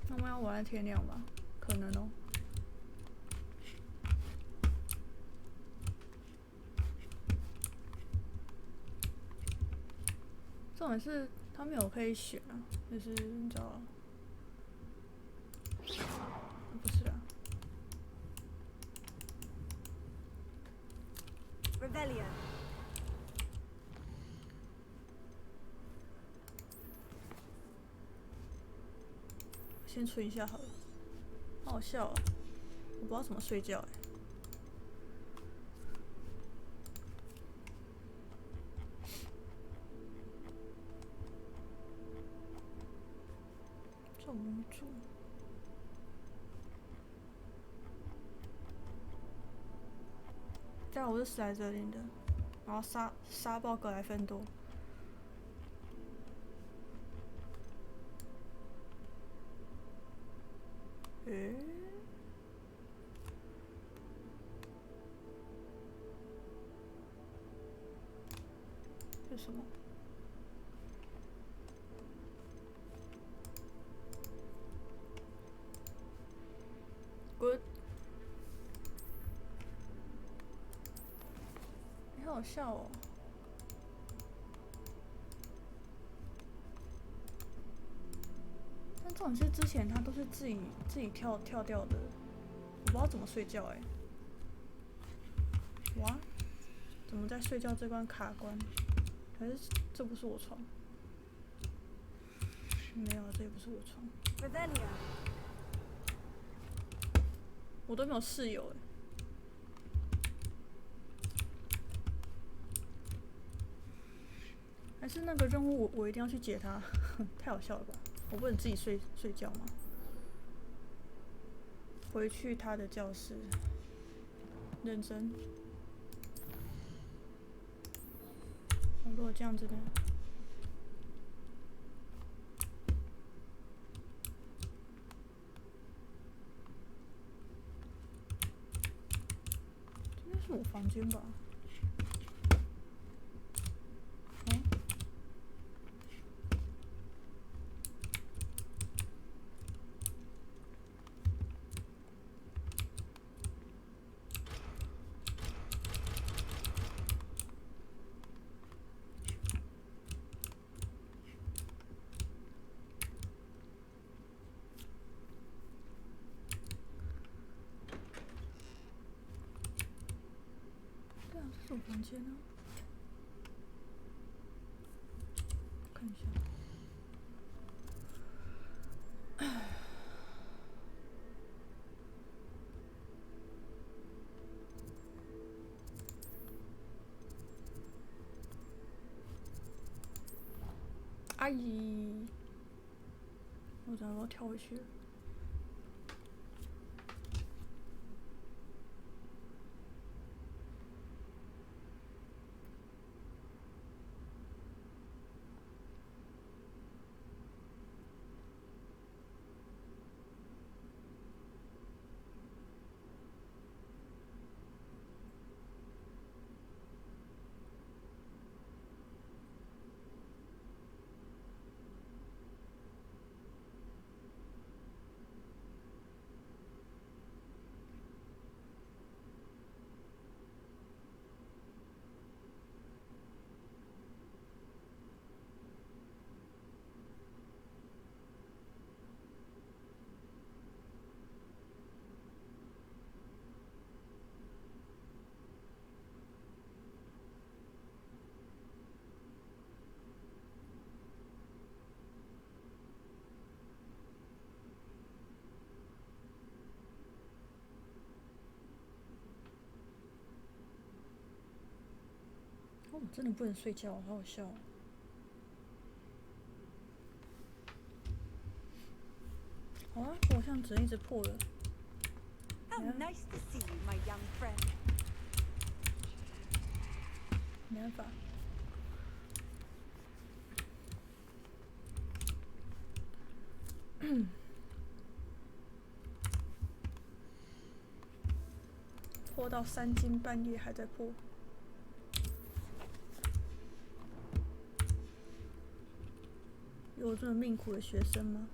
那我们要玩到天亮吧？可能哦。重点是他没有可以选啊，就是你知道，不是啊。先存一下好了。好好笑哦，我不知道怎么睡觉哎。这无助。这样我是史莱哲林的，然后杀爆格莱芬多。诶？这是什么？Good。你好好笑哦。但这种是之前他都是自己跳掉的，我不知道怎么睡觉哎。哇，怎么在睡觉这关卡关？还是这不是我床？没有，这也不是我床。我都没有室友哎。还是那个任务我一定要去解它，太好笑了吧？我不能自己睡觉吗？回去他的教室，认真。如果这样子呢？应该是我房间吧？对啊，这是我房间啊。看一下。阿姨，我怎么跳回去了？哦，真的不能睡觉，好好笑哦。好啊，我好像只能一直破了。How nice to see you, my young friend. 没办法。破到3更半夜还在破。有这么命苦的学生吗？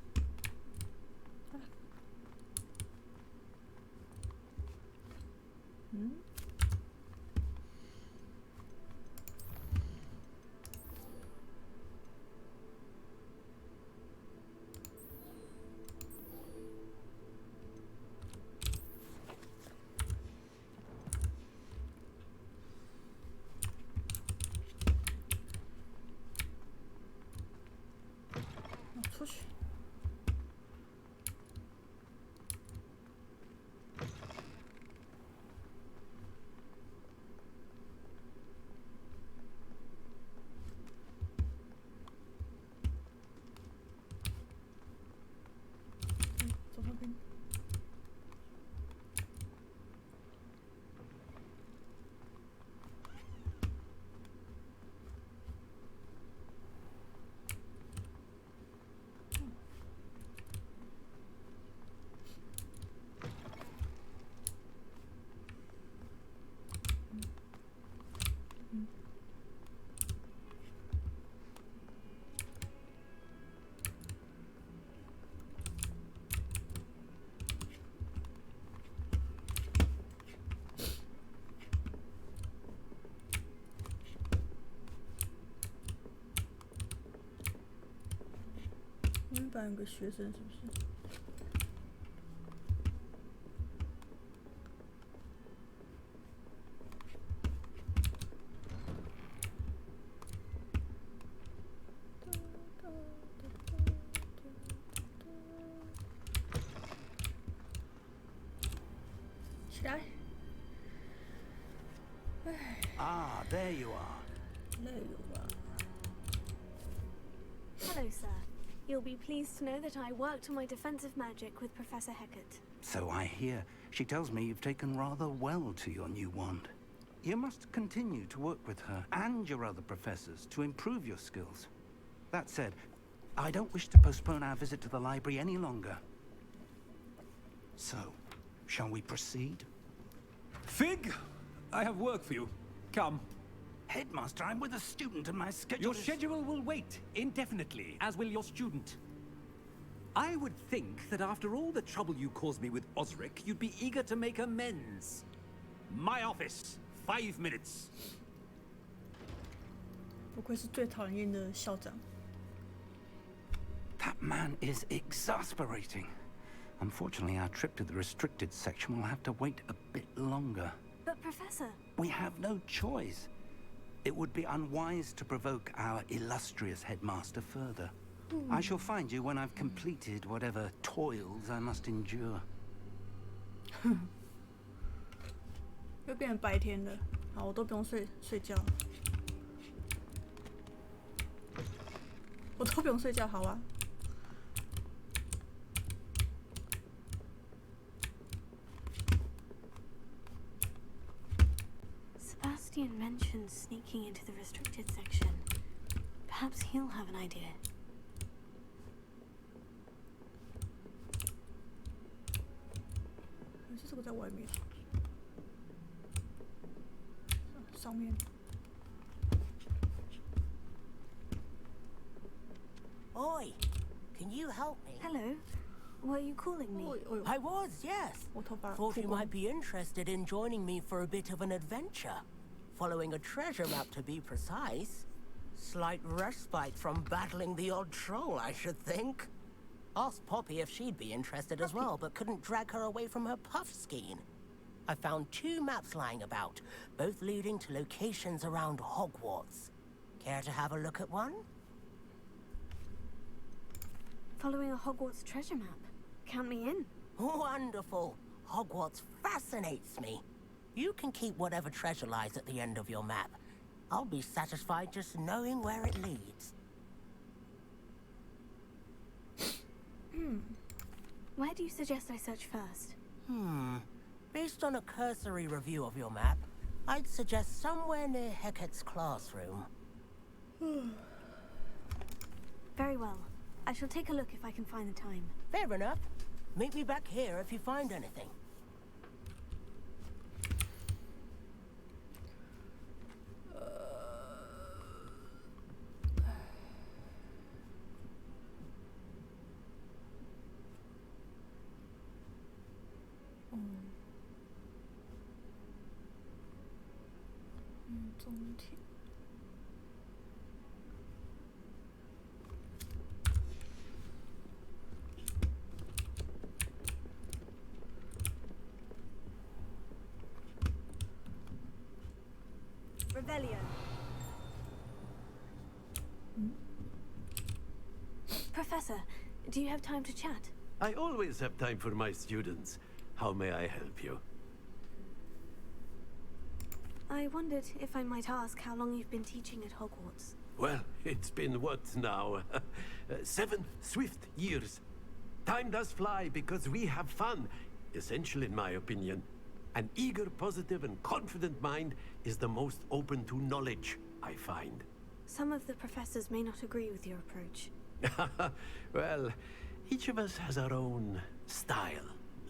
嗯？出去。半个学生是不是？起来！哎。 Ah, there you are. Hello, sir. You'll be pleased to know that I worked on my defensive magic with Professor Hecat. So I hear. She tells me you've taken rather well to your new wand. You must continue to work with her and your other professors to improve your skills. That said, I don't wish to postpone our visit to the library any longer. So, shall we proceed? Fig, I have work for you. Come. Headmaster, I'm with a student and my schedule Your schedule will wait indefinitely, as will your student. I would think that after all the trouble you caused me with Osric, you'd be eager to make amends. My office, 5 minutes. 不愧是最讨人厌的校长。 That man is exasperating. Unfortunately, our trip to the restricted section will have to wait a bit longer. But, Professor... We have no choice. It would be unwise to provoke our illustrious headmaster further. I shall find you when I've completed whatever toils I must endure. 又变成白天了，好，我都不用睡觉，我都不用睡觉，好啊。 Sebastian mentioned sneaking into the restricted section. Perhaps he'll have an idea. 还是这个在外面，上面。Oi, can you help me? Hello. Were you calling me? I was, yes. Thought you might be interested in joining me for a bit of an adventure. Following a treasure map, to be precise. Slight respite from battling the odd troll, I should think. Asked Poppy if she'd be interested as well, but couldn't drag her away from her puff skein. I found 2 maps lying about, both leading to locations around Hogwarts. Care to have a look at one? Following a Hogwarts treasure map. Count me in. Wonderful. Hogwarts fascinates me. You can keep whatever treasure lies at the end of your map. I'll be satisfied just knowing where it leads. Where do you suggest I search first? Based on a cursory review of your map, I'd suggest somewhere near Hecat's classroom. Very well. I shall take a look if I can find the time. Fair enough. Meet me back here if you find anything. Revelio. Professor, do you have time to chat? I always have time for my students. How may I help you? I wondered if I might ask how long you've been teaching at Hogwarts. Well, it's been what now? 7 swift years. Time does fly because we have fun. Essential in my opinion. An eager, positive, and confident mind is the most open to knowledge, I find. Some of the professors may not agree with your approach. Well, each of us has our own style,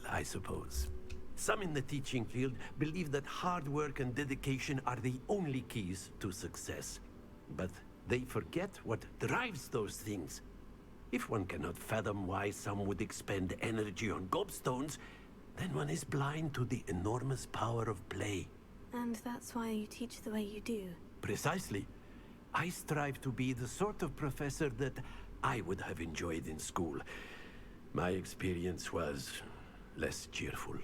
I suppose. Some in the teaching field believe that hard work and dedication are the only keys to success. But they forget what drives those things. If one cannot fathom why some would expend energy on gobstones, then one is blind to the enormous power of play. And that's why you teach the way you do. Precisely. I strive to be the sort of professor that I would have enjoyed in school. My experience was less cheerful.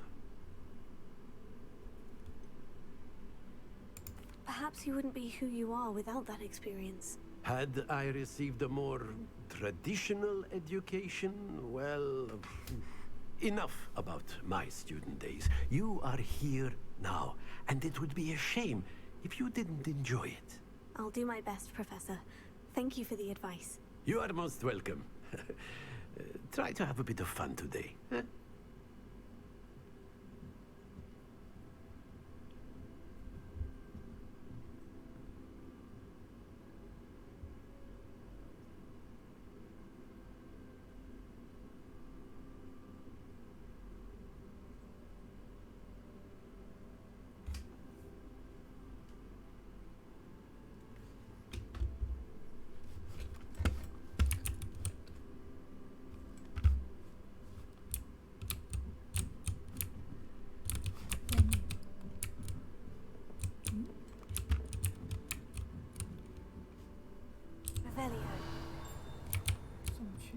Perhaps you wouldn't be who you are without that experience. Had I received a more traditional education, well, enough about my student days. You are here now, and it would be a shame if you didn't enjoy it. I'll do my best, Professor. Thank you for the advice. You are most welcome. Try to have a bit of fun today. Huh? Revelio. 送去。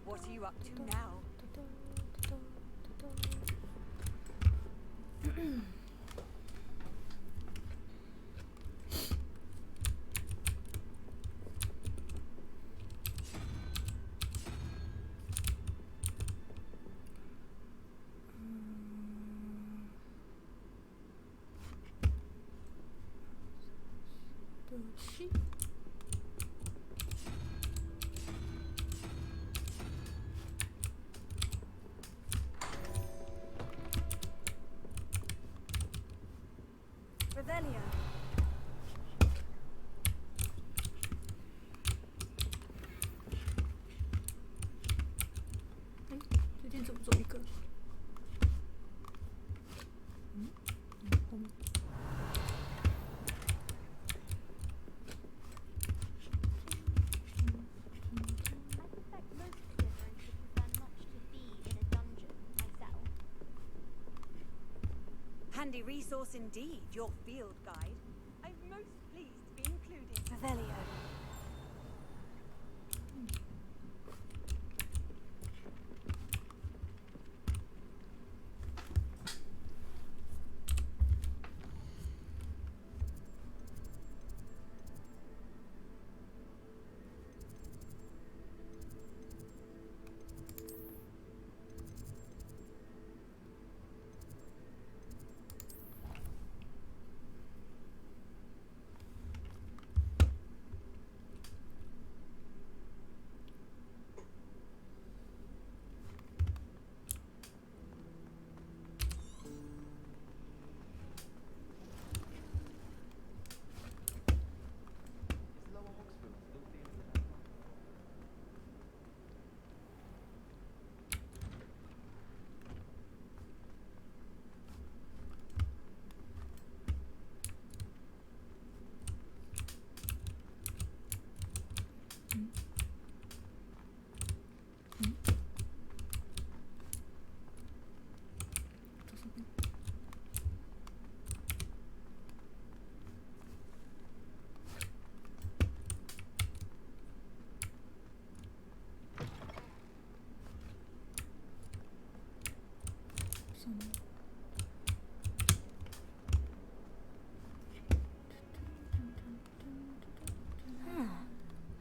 What are you up to now? Revelio. 哎，最近怎么做一个？后面。 Handy resource indeed, your field guide. I'm most pleased to be included. Revelio.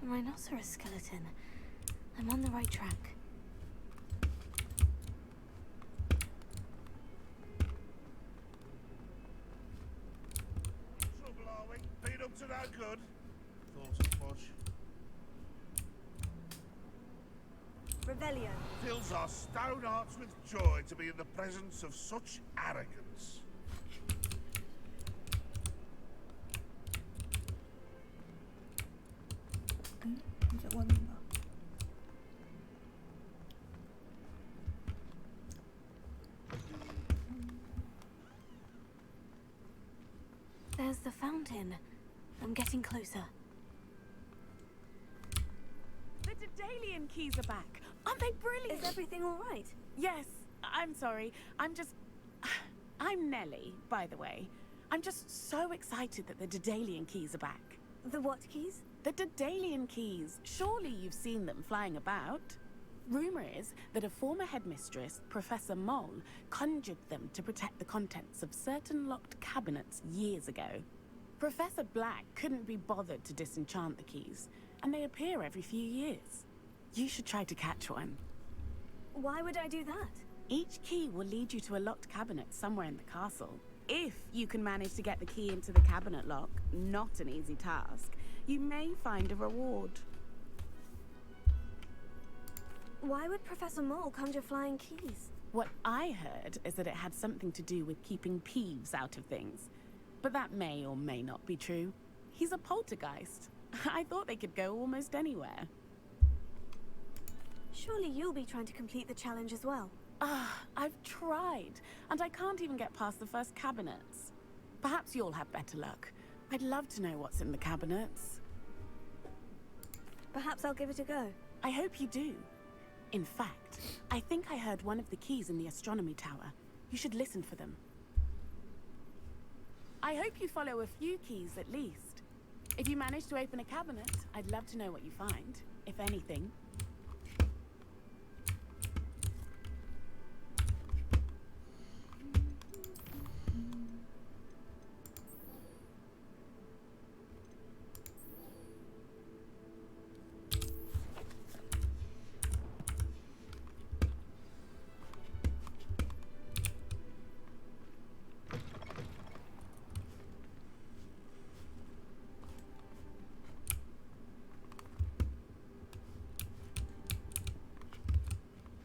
A rhinoceros skeleton. I'm on the right track. Trouble, are we? Been up to no good? Thought as much. Revelio. Fills our stone hearts with joy to be in the presence of such arrogance. There's the fountain. I'm getting closer. The Daedalian keys are back. Aren't they brilliant? Is everything all right? Yes. I'm sorry. I'm I'm Nellie, by the way. I'm just so excited that the Daedalian keys are back. The what keys? The Daedalian keys. Surely you've seen them flying about. Rumor is that a former headmistress, Professor Mole, conjured them to protect the contents of certain locked cabinets years ago. Professor Black couldn't be bothered to disenchant the keys, and they appear every few years. You should try to catch one. Why would I do that? Each key will lead you to a locked cabinet somewhere in the castle. If you can manage to get the key into the cabinet lock, not an easy task, you may find a reward. Why would Professor Mole conjure flying keys? What I heard is that it had something to do with keeping Peeves out of things. But that may or may not be true. He's a poltergeist. I thought they could go almost anywhere. Surely you'll be trying to complete the challenge as well. I've tried, and I can't even get past the first cabinets. Perhaps you'll have better luck. I'd love to know what's in the cabinets. Perhaps I'll give it a go. I hope you do. In fact, I think I heard one of the keys in the astronomy tower. You should listen for them. I hope you follow a few keys at least. If you manage to open a cabinet, I'd love to know what you find, if anything.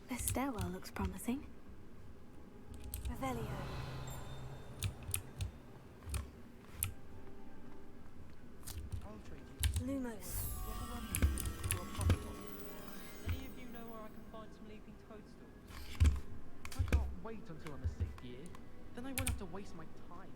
This stairwell looks promising. Revelio. Lumos. Any of you know where I can find some leaping toadstools? I can't wait until I'm a 6th year. Then I won't have to waste my time.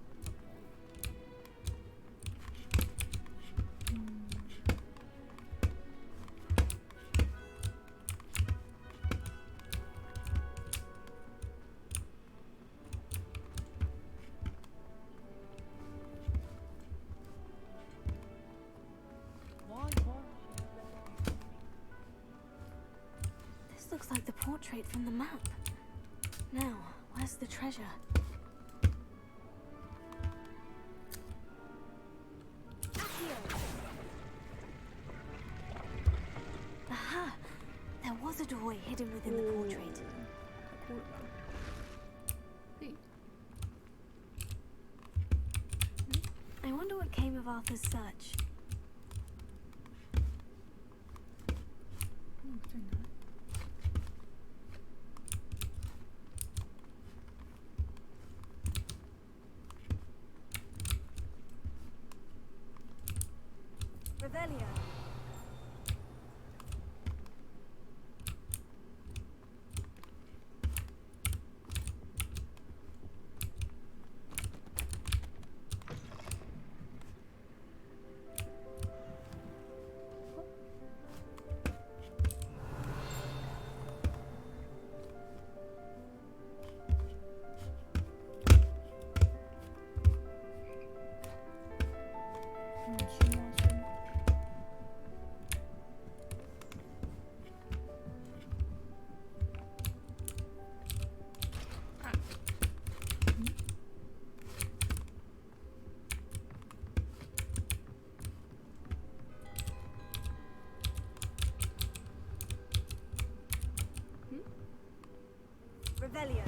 This looks like the portrait from the map. Now, where's the treasure? Aha! There was a doorway hidden within the portrait. I wonder what came of Arthur's search. Revelio. Revelio.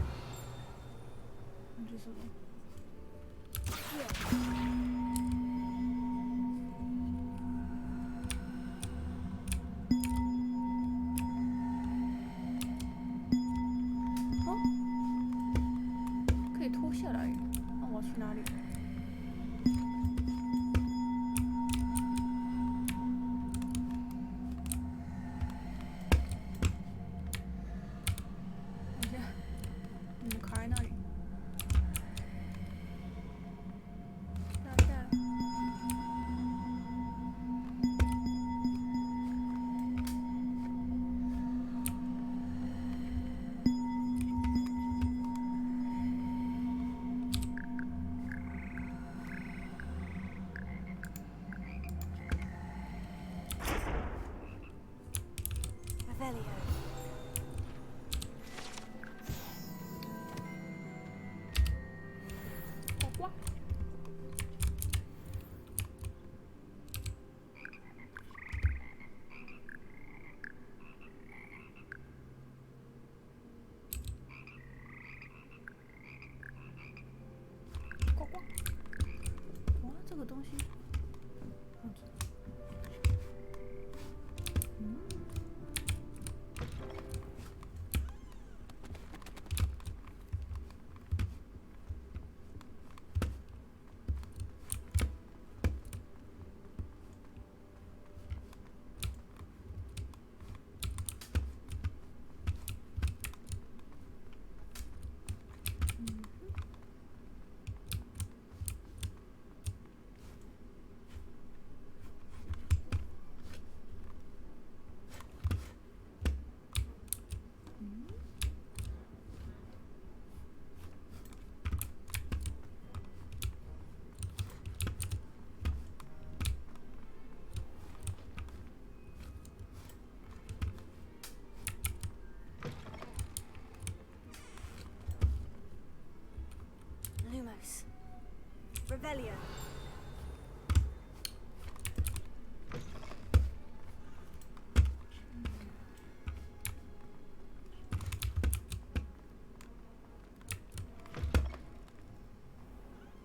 Revelio.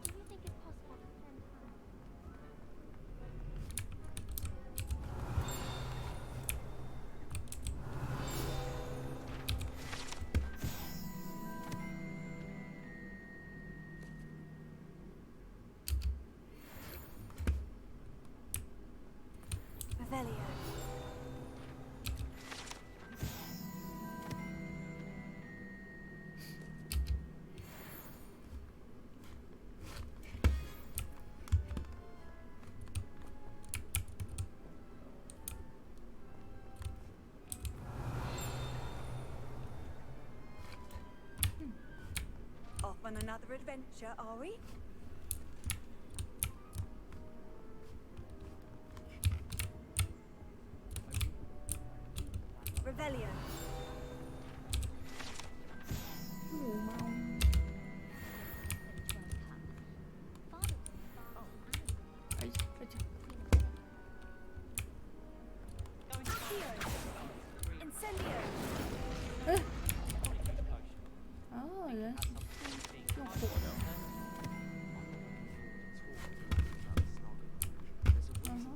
Do you think it's possible to send Hannah? Revelio. Off on another adventure, are we? Revelio. Incendio. 哦，原来是用火的。嗯哼。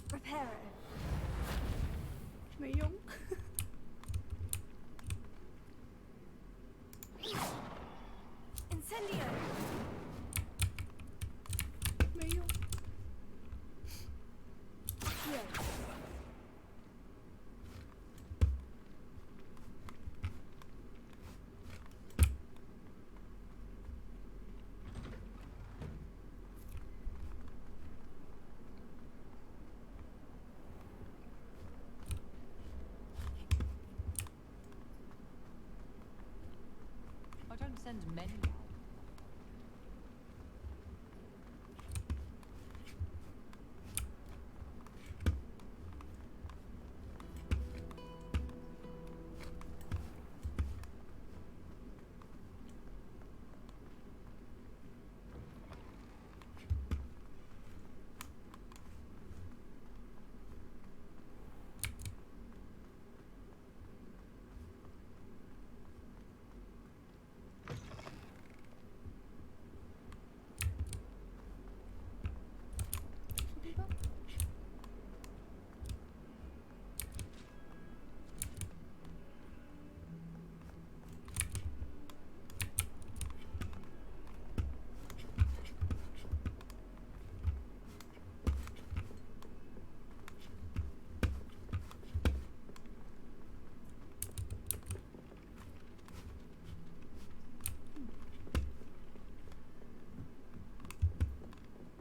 Reparo. 没用。Incendio. 没用。Accio. I don't send many out.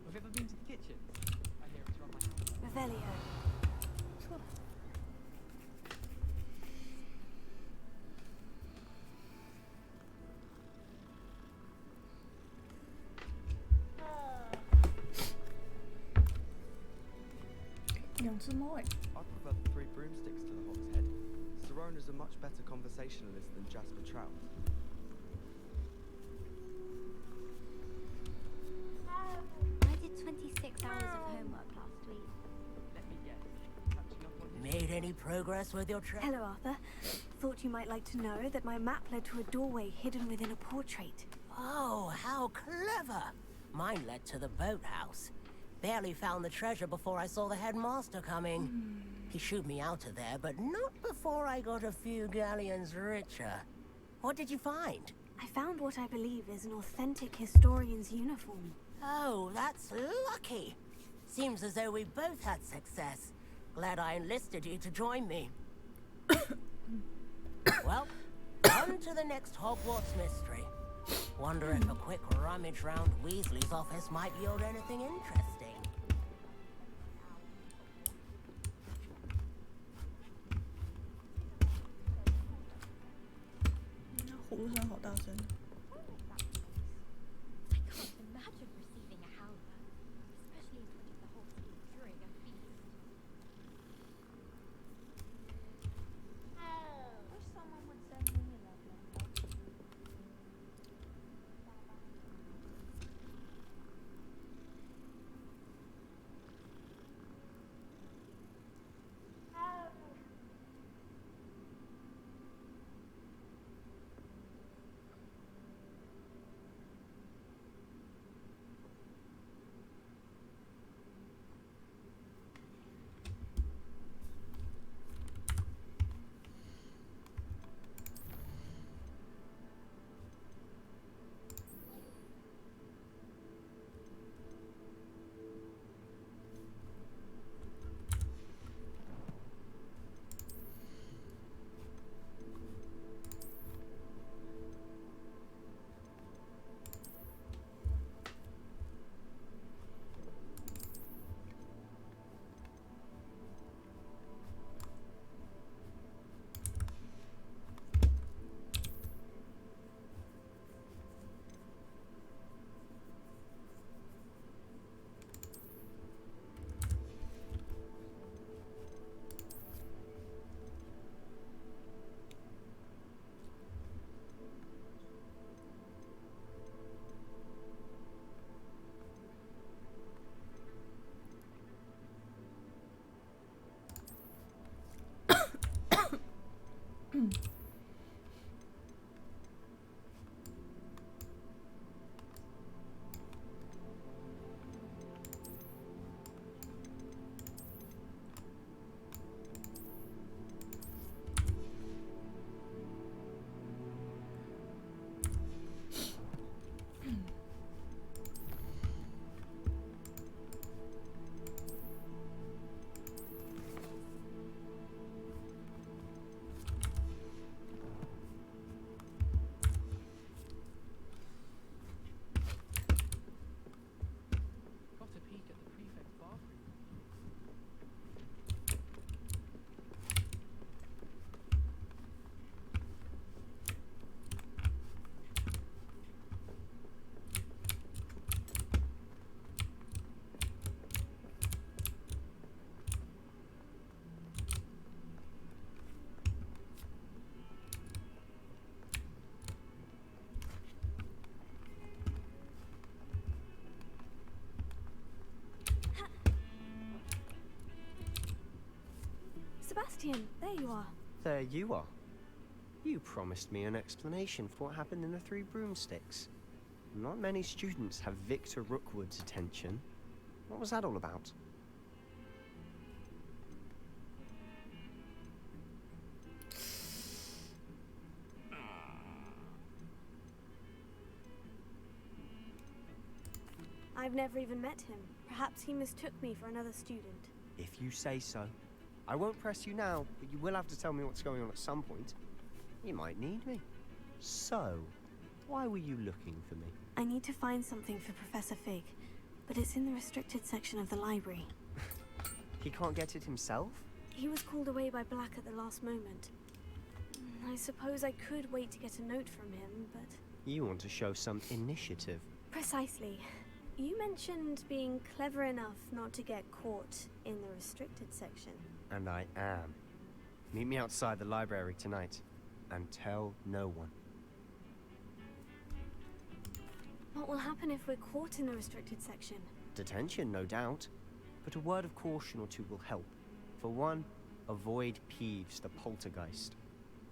Have you ever been to the kitchen? I hear it's run by house. Revelio. 错了。两只猫哎。I prefer the 3 broomsticks to the Hawk's Head. Sirona's a much better conversationalist than Jasper Trout. I did 26 hours of homework last week. Let me guess. Catching up on Made any progress with your trip? Hello, Arthur. Thought you might like to know that my map led to a doorway hidden within a portrait. Oh, how clever! Mine led to the boathouse. Barely found the treasure before I saw the headmaster coming. He shooed me out of there, but not before I got a few galleons richer. What did you find? I found what I believe is an authentic historian's uniform. Oh, that's lucky. Seems as though we both had success. Glad I enlisted you to join me. Well, on to the next Hogwarts mystery. Wonder if a quick rummage round Weasley's office might yield anything interesting. 呼声好大声。Sebastian, there you are. There you are. You promised me an explanation for what happened in the Three Broomsticks. Not many students have Victor Rookwood's attention. What was that all about? I've never even met him. Perhaps he mistook me for another student. If you say so. I won't press you now, but you will have to tell me what's going on at some point. You might need me. So, why were you looking for me? I need to find something for Professor Fig, but it's in the restricted section of the library. He can't get it himself? He was called away by Black at the last moment. I suppose I could wait to get a note from him, but... You want to show some initiative. Precisely. You mentioned being clever enough not to get caught in the restricted section. And I am. Meet me outside the library tonight, and tell no one. What will happen if we're caught in the restricted section? Detention, no doubt. But a word of caution or two will help. For one, avoid Peeves the poltergeist.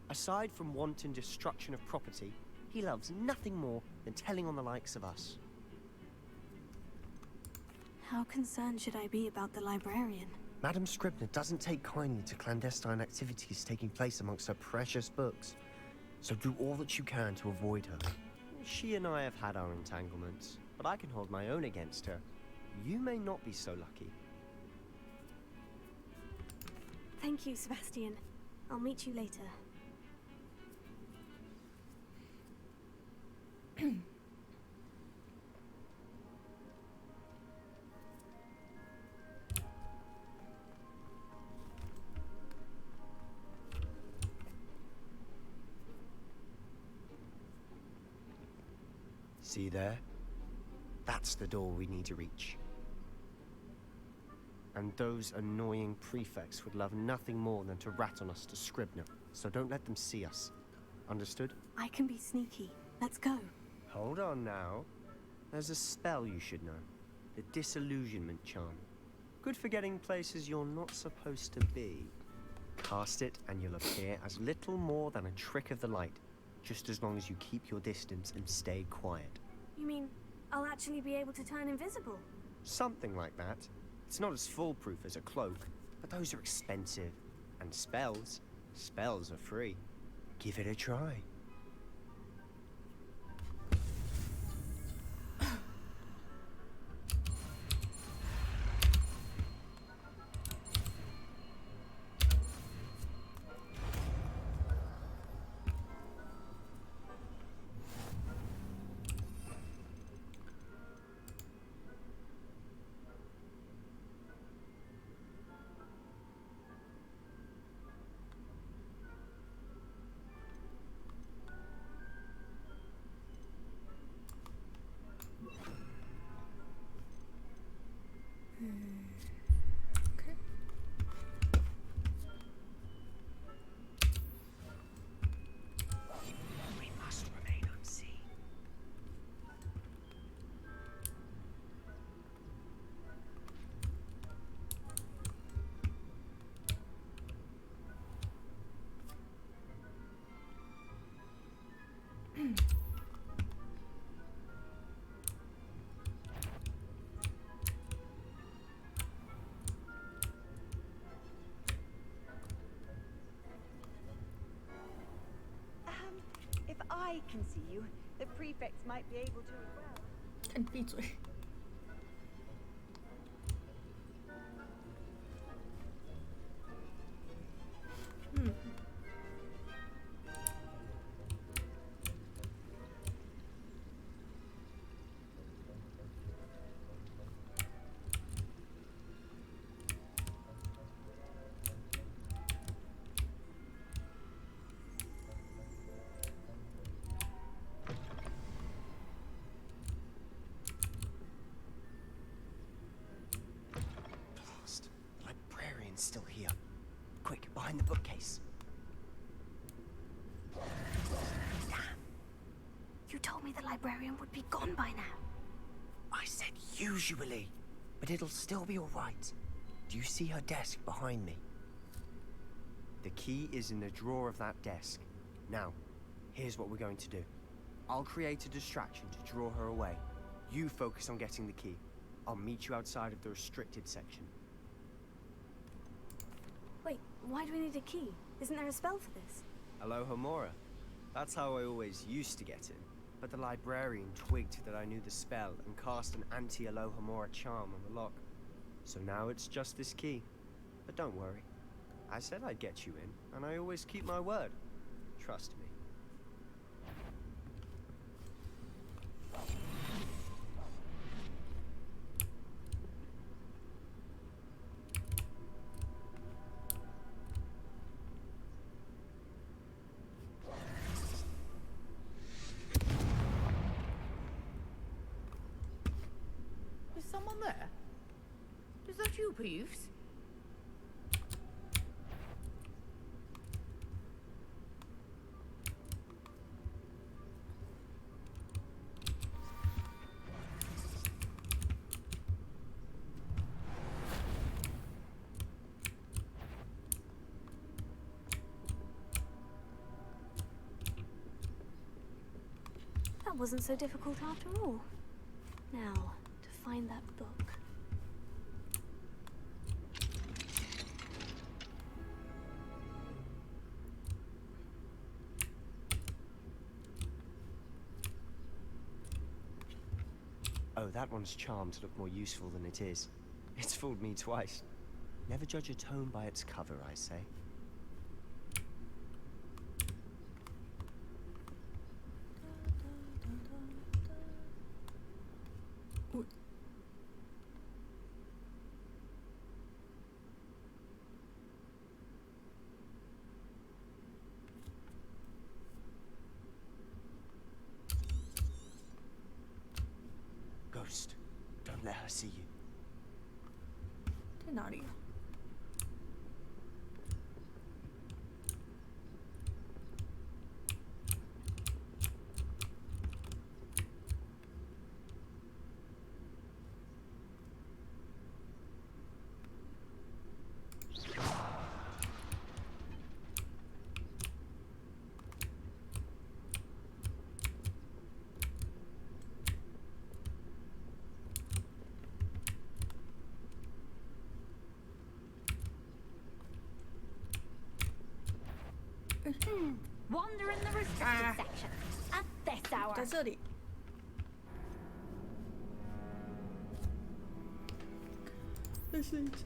Aside from wanton destruction of property, he loves nothing more than telling on the likes of us. How concerned should I be about the librarian? Madam Scribner doesn't take kindly to clandestine activities taking place amongst her precious books. So do all that you can to avoid her. She and I have had our entanglements, but I can hold my own against her. you may not be so lucky. Thank you, Sebastian. I'll meet you later. See there? That's the door we need to reach. And those annoying prefects would love nothing more than to rat on us to Scribner, so don't let them see us. Understood? I can be sneaky. Let's go. Hold on now. There's a spell you should know. The Disillusionment Charm. Good for getting places you're not supposed to be. Cast it and you'll appear as little more than a trick of the light, just as long as you keep your distance and stay quiet. You mean I'll actually be able to turn invisible? Something like that. It's not as foolproof as a cloak, but those are expensive. And spells are free. Give it a try. Okay. We must remain unseen. If I can see you, the prefects might be able to as well. 看你闭嘴。Still here. Quick, behind the bookcase. Damn. You told me the librarian would be gone by now. I said usually, but it'll still be all right. Do you see her desk behind me? The key is in the drawer of that desk. Now, here's what we're going to do. I'll create a distraction to draw her away. You focus on getting the key. I'll meet you outside of the restricted section. Wait, why do we need a key? Isn't there a spell for this? Alohomora. That's how I always used to get in. But the librarian twigged that I knew the spell and cast an anti-Alohomora charm on the lock. So now it's just this key. But don't worry. I said I'd get you in, and I always keep my word. Trust me. Is someone there? Is that you, Peeves? That wasn't so difficult after all. Now, to find that book. Oh, that one's charmed to look more useful than it is. It's fooled me twice. Never judge a tome by its cover, I say. Ghost, don't let her see you. 在哪里啊？Wander in the restricted section at this hour. 在这里。再试一次。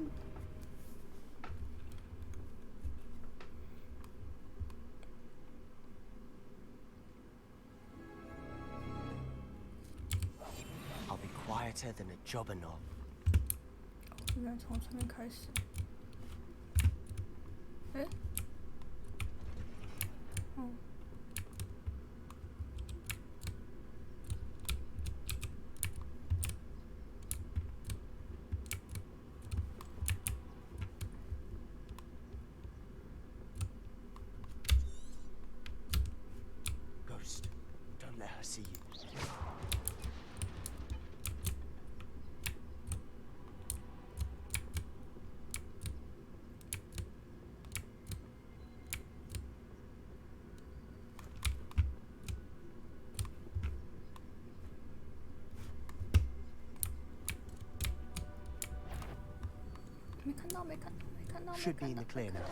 I'll be quieter than a jobberknoll. 应该从这边开始。哎。嗯。Ghost, don't let her see you. Should be in the clear now.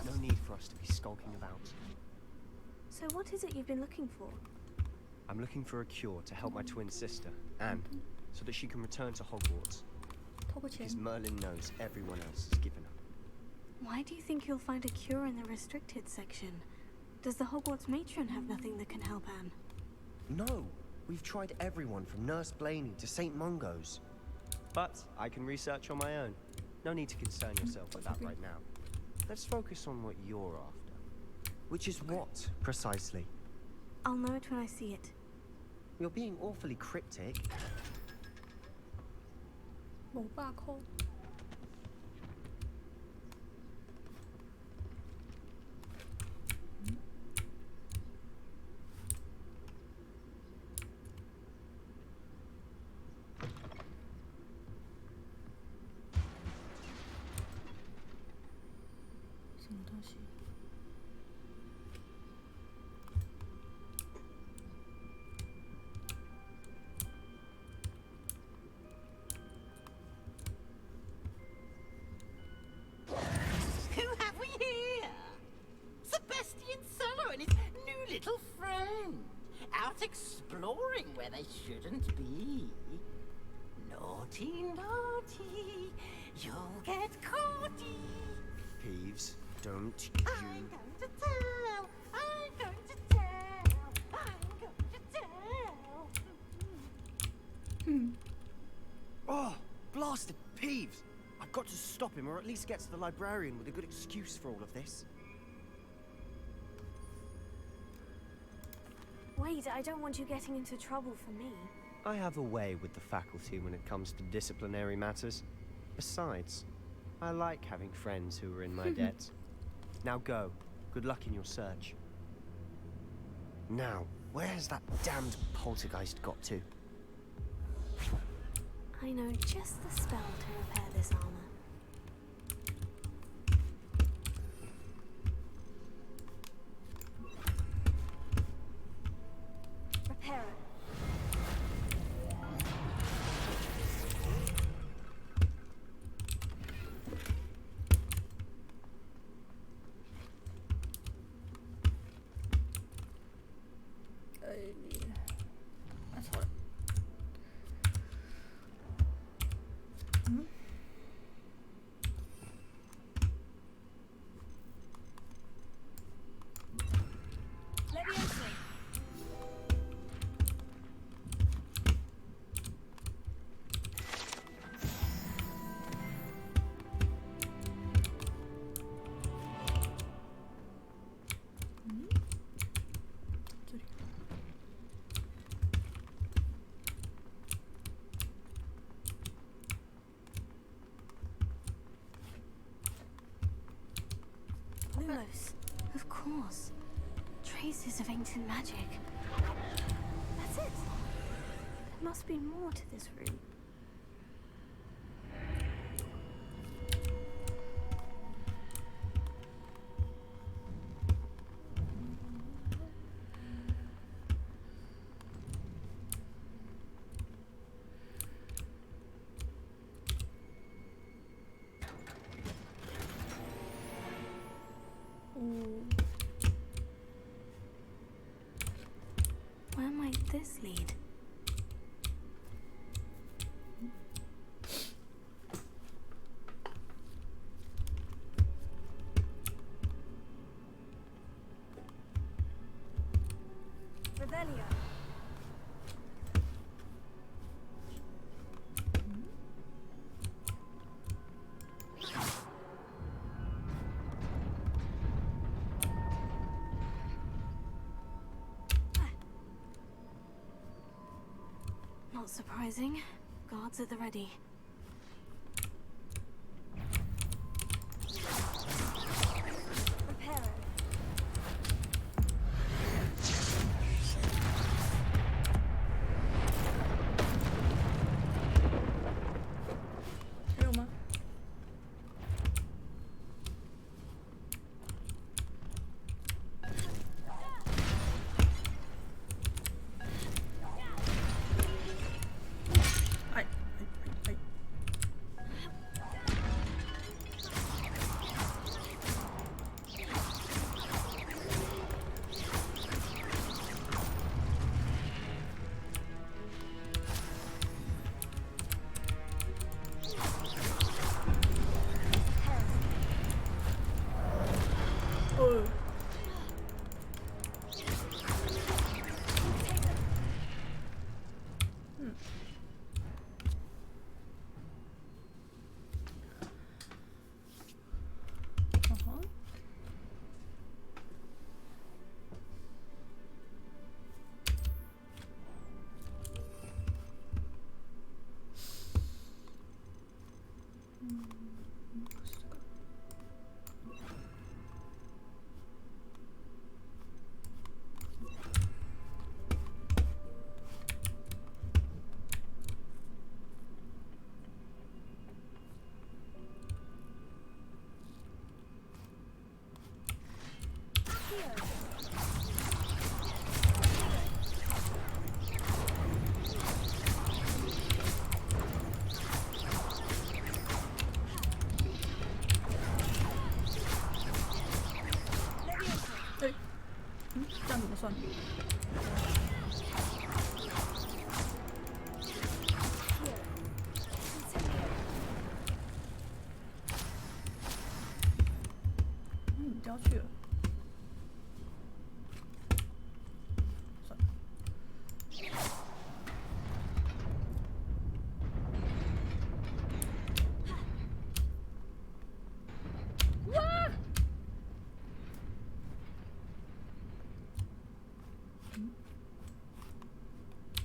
No need for us to be skulking about. So what is it you've been looking for? I'm looking for a cure to help my twin sister, Anne, so that she can return to Hogwarts. Because Merlin knows everyone else has given up. Why do you think you'll find a cure in the restricted section? Does the Hogwarts matron have nothing that can help Anne? No, we've tried everyone from Nurse Blaney to St. Mungo's. But I can research on my own. No need to concern yourself with that right now. Let's focus on what you're after. Which is what, precisely? I'll know it when I see it. You're being awfully cryptic. 某霸扣。什么东西？ Who have we here? Sebastian Sallow and his new little friend. Out exploring where they shouldn't be. Naughty, naughty. You'll get caughty. Peeves, don't I'm going to tell. I'm going to tell. I'm going to tell. Oh, blasted Peeves! I've got to stop him, or at least get to the librarian with a good excuse for all of this. Wait, I don't want you getting into trouble for me. I have a way with the faculty when it comes to disciplinary matters. Besides, I like having friends who are in my debt. Now go. Good luck in your search. Now, where has that damned poltergeist got to? I know just the spell to repair this armor. Repair it. Of course. Traces of ancient magic. That's it. There must be more to this room. Where might this lead? Revelio. Not surprising. Guards at the ready. Reparo.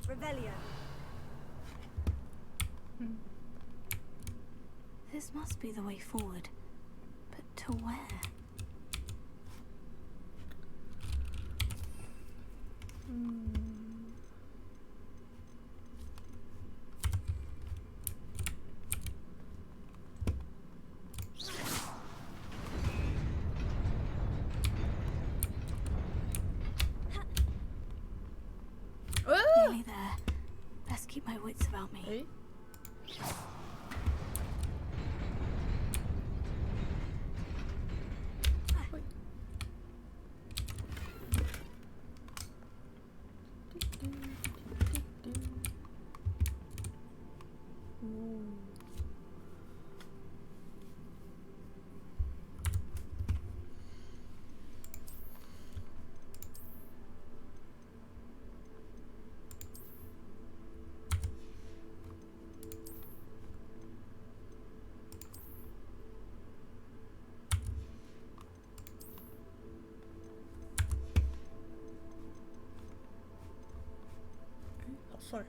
Revelio. This must be the way forward. But to where? Nearly there. Best keep my wits about me. Sorry.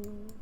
不错。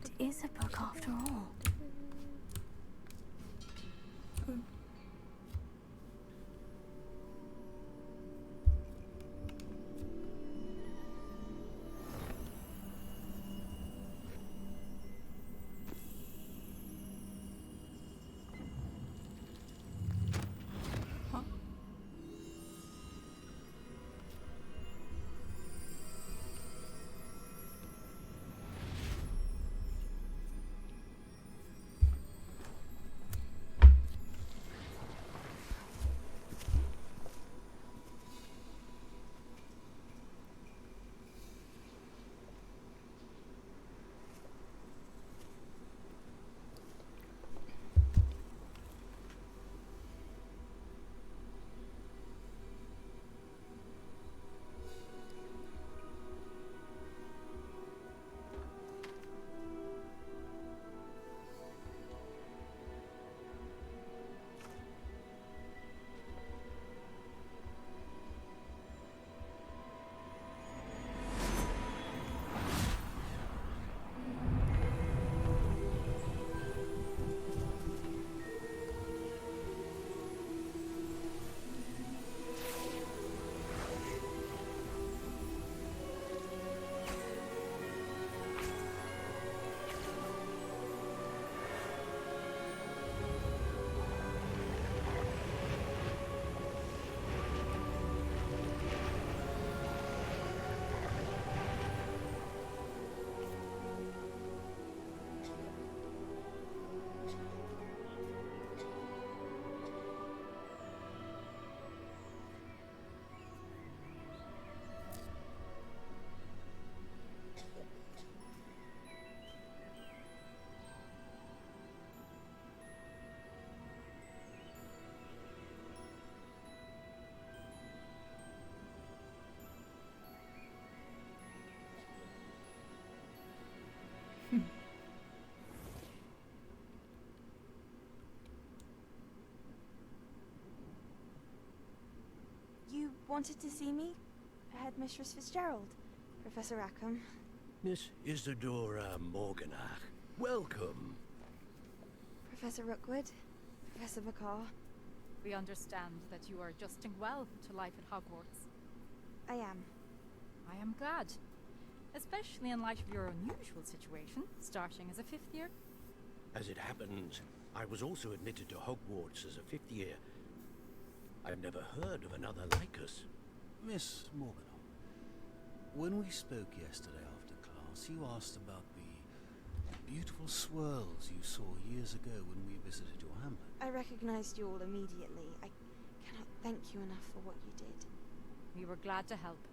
It is a book after all. You wanted to see me? Headmistress Fitzgerald, Professor Rackham. Miss Isadora Morganach, welcome. Professor Rookwood, Professor Bakar. We understand that you are adjusting well to life at Hogwarts. I am. I am glad. Especially in light of your unusual situation, starting as a 5th year. As it happens, I was also admitted to Hogwarts as a 5th year. I've never heard of another like us. Miss Morgana, when we spoke yesterday after class, you asked about the beautiful swirls you saw years ago when we visited your hamlet. I recognized you all immediately. I cannot thank you enough for what you did. We were glad to help.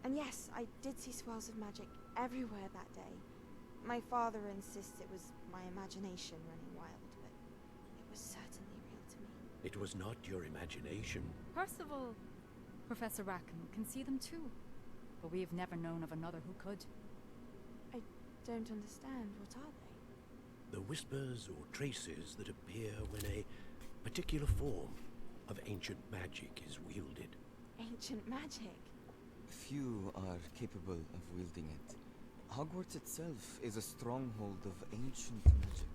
And yes, I did see swirls of magic everywhere that day. My father insists it was my imagination running wild, but it was certainly real to me. It was not your imagination. Percival, Professor Rackham can see them too. But we have never known of another who could. I don't understand. What are they? The whispers or traces that appear when a particular form of ancient magic is wielded. Ancient magic? Few are capable of wielding it. Hogwarts itself is a stronghold of ancient magic.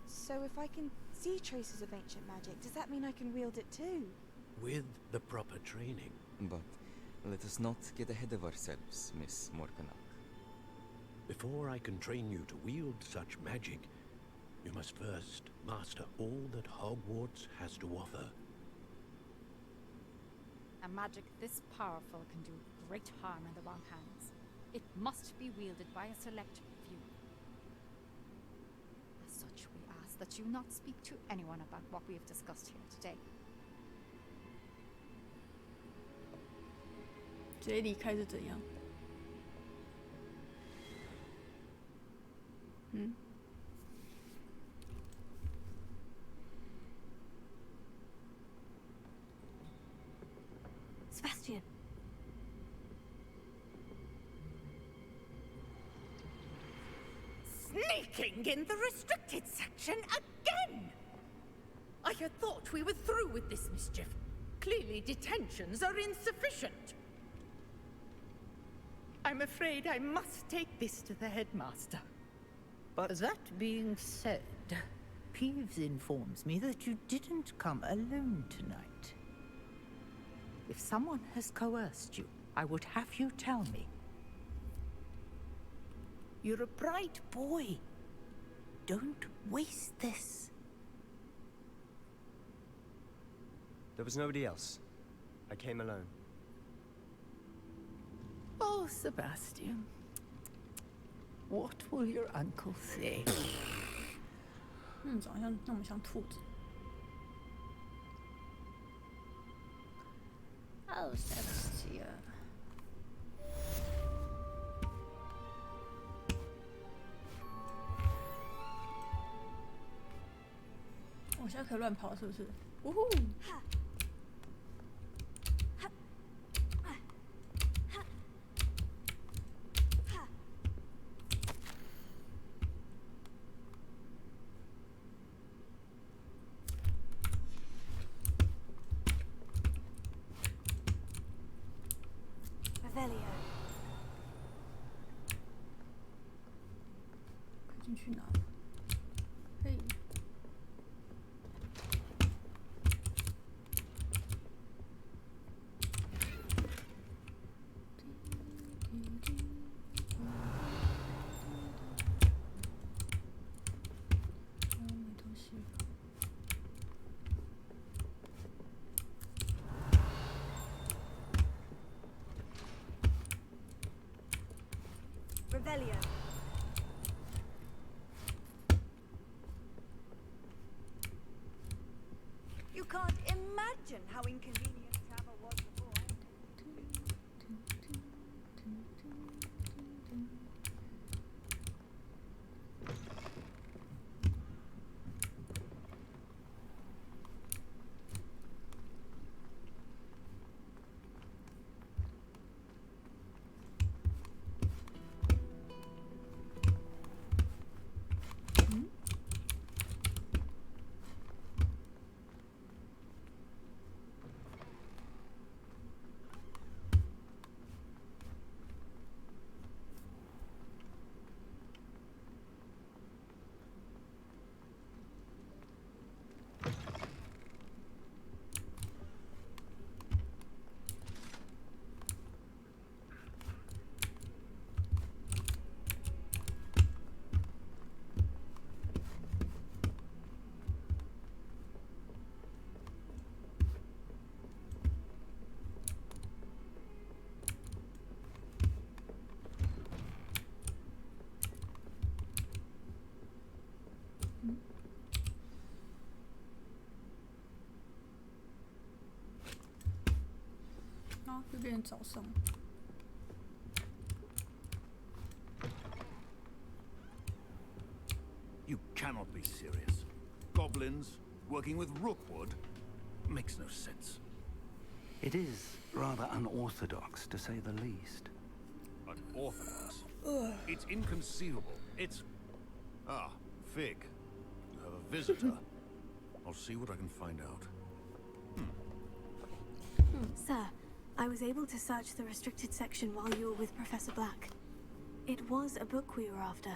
So if I can see traces of ancient magic, does that mean I can wield it too? With the proper training. But let us not get ahead of ourselves, Miss Morgana. Before I can train you to wield such magic, you must first master all that Hogwarts has to offer. A magic this powerful can do great harm in the wrong hands. It must be wielded by a select few. As such, we ask that you not speak to anyone about what we have discussed here today. 直接离开是怎样？嗯。Sebastian. Sneaking in the restricted section again! I had thought we were through with this mischief. Clearly detentions are insufficient. I'm afraid I must take this to the headmaster. But that being said, Peeves informs me that you didn't come alone tonight. If someone has coerced you, I would have you tell me. You're a bright boy. Don't waste this. There was nobody else. I came alone. Oh, Sebastian. What will your uncle say? 长得那么像兔子。Oh, Sebastian. 我现在可以乱跑，是不是？呜呼！ 进去哪？嘿。没东西。Revelio. You can't imagine how inconvenient travel was before. 就变成早上。You cannot be serious. Goblins working with Rookwood makes no sense. It is rather unorthodox, to say the least. Unorthodox? It's inconceivable. It's... Ah, Fig. You have a visitor. I'll see what I can find out. Sir, I was able to search the restricted section while you were with Professor Black. It was a book we were after.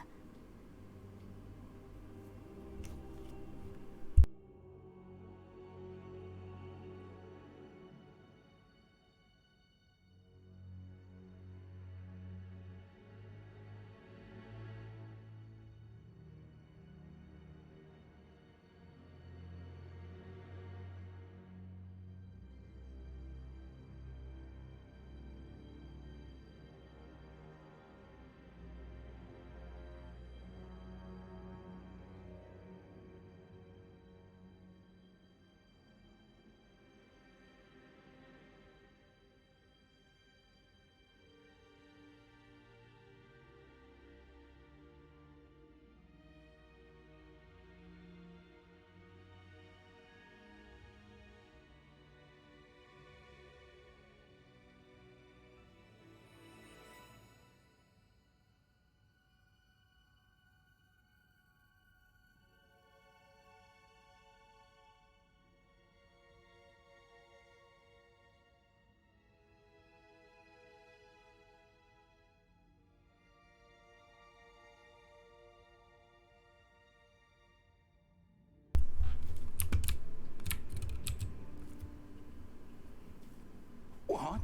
What?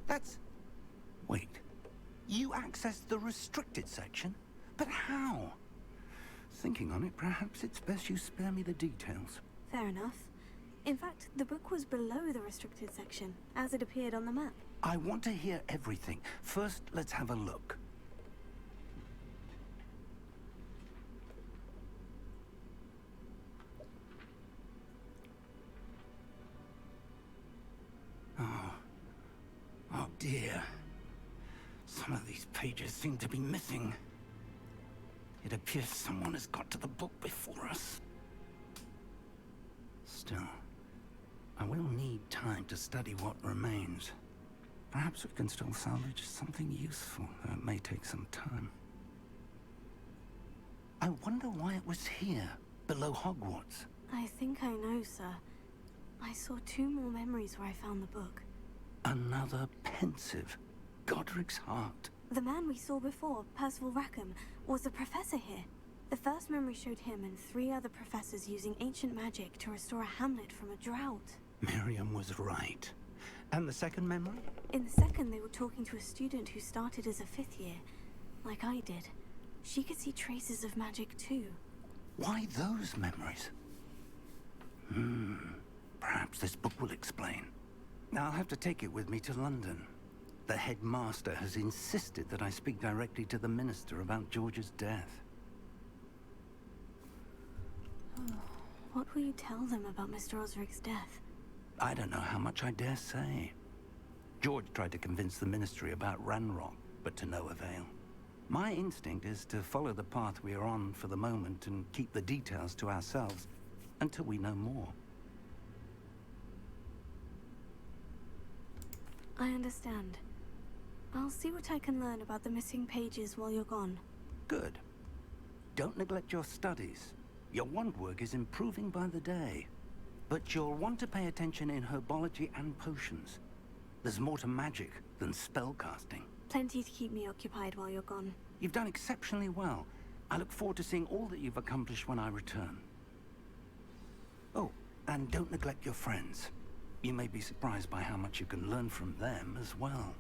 That's... Wait. You accessed the restricted section? But how? Thinking on it, perhaps it's best you spare me the details. Fair enough. In fact, the book was below the restricted section, as it appeared on the map. I want to hear everything. First, let's have a look. Oh dear. Some of these pages seem to be missing. It appears someone has got to the book before us. Still, I will need time to study what remains. Perhaps we can still salvage something useful, though it may take some time. I wonder why it was here, below Hogwarts. I think I know, sir. I saw 2 more memories where I found the book. Another pensive. Godric's heart. The man we saw before, Percival Rackham, was a professor here. The first memory showed him and 3 other professors using ancient magic to restore a hamlet from a drought. Miriam was right. And the second memory? In the second, they were talking to a student who started as a 5th year, like I did. She could see traces of magic too. Why those memories? Perhaps this book will explain. Now I'll have to take it with me to London. The headmaster has insisted that I speak directly to the minister about George's death. What will you tell them about Mr. Osric's death? I don't know how much I dare say. George tried to convince the ministry about Ranrock, but to no avail. My instinct is to follow the path we are on for the moment and keep the details to ourselves until we know more. I understand. I'll see what I can learn about the missing pages while you're gone. Good. Don't neglect your studies. Your wand work is improving by the day. But you'll want to pay attention in herbology and potions. There's more to magic than spellcasting. Plenty to keep me occupied while you're gone. You've done exceptionally well. I look forward to seeing all that you've accomplished when I return. Oh, and don't neglect your friends. You may be surprised by how much you can learn from them as well.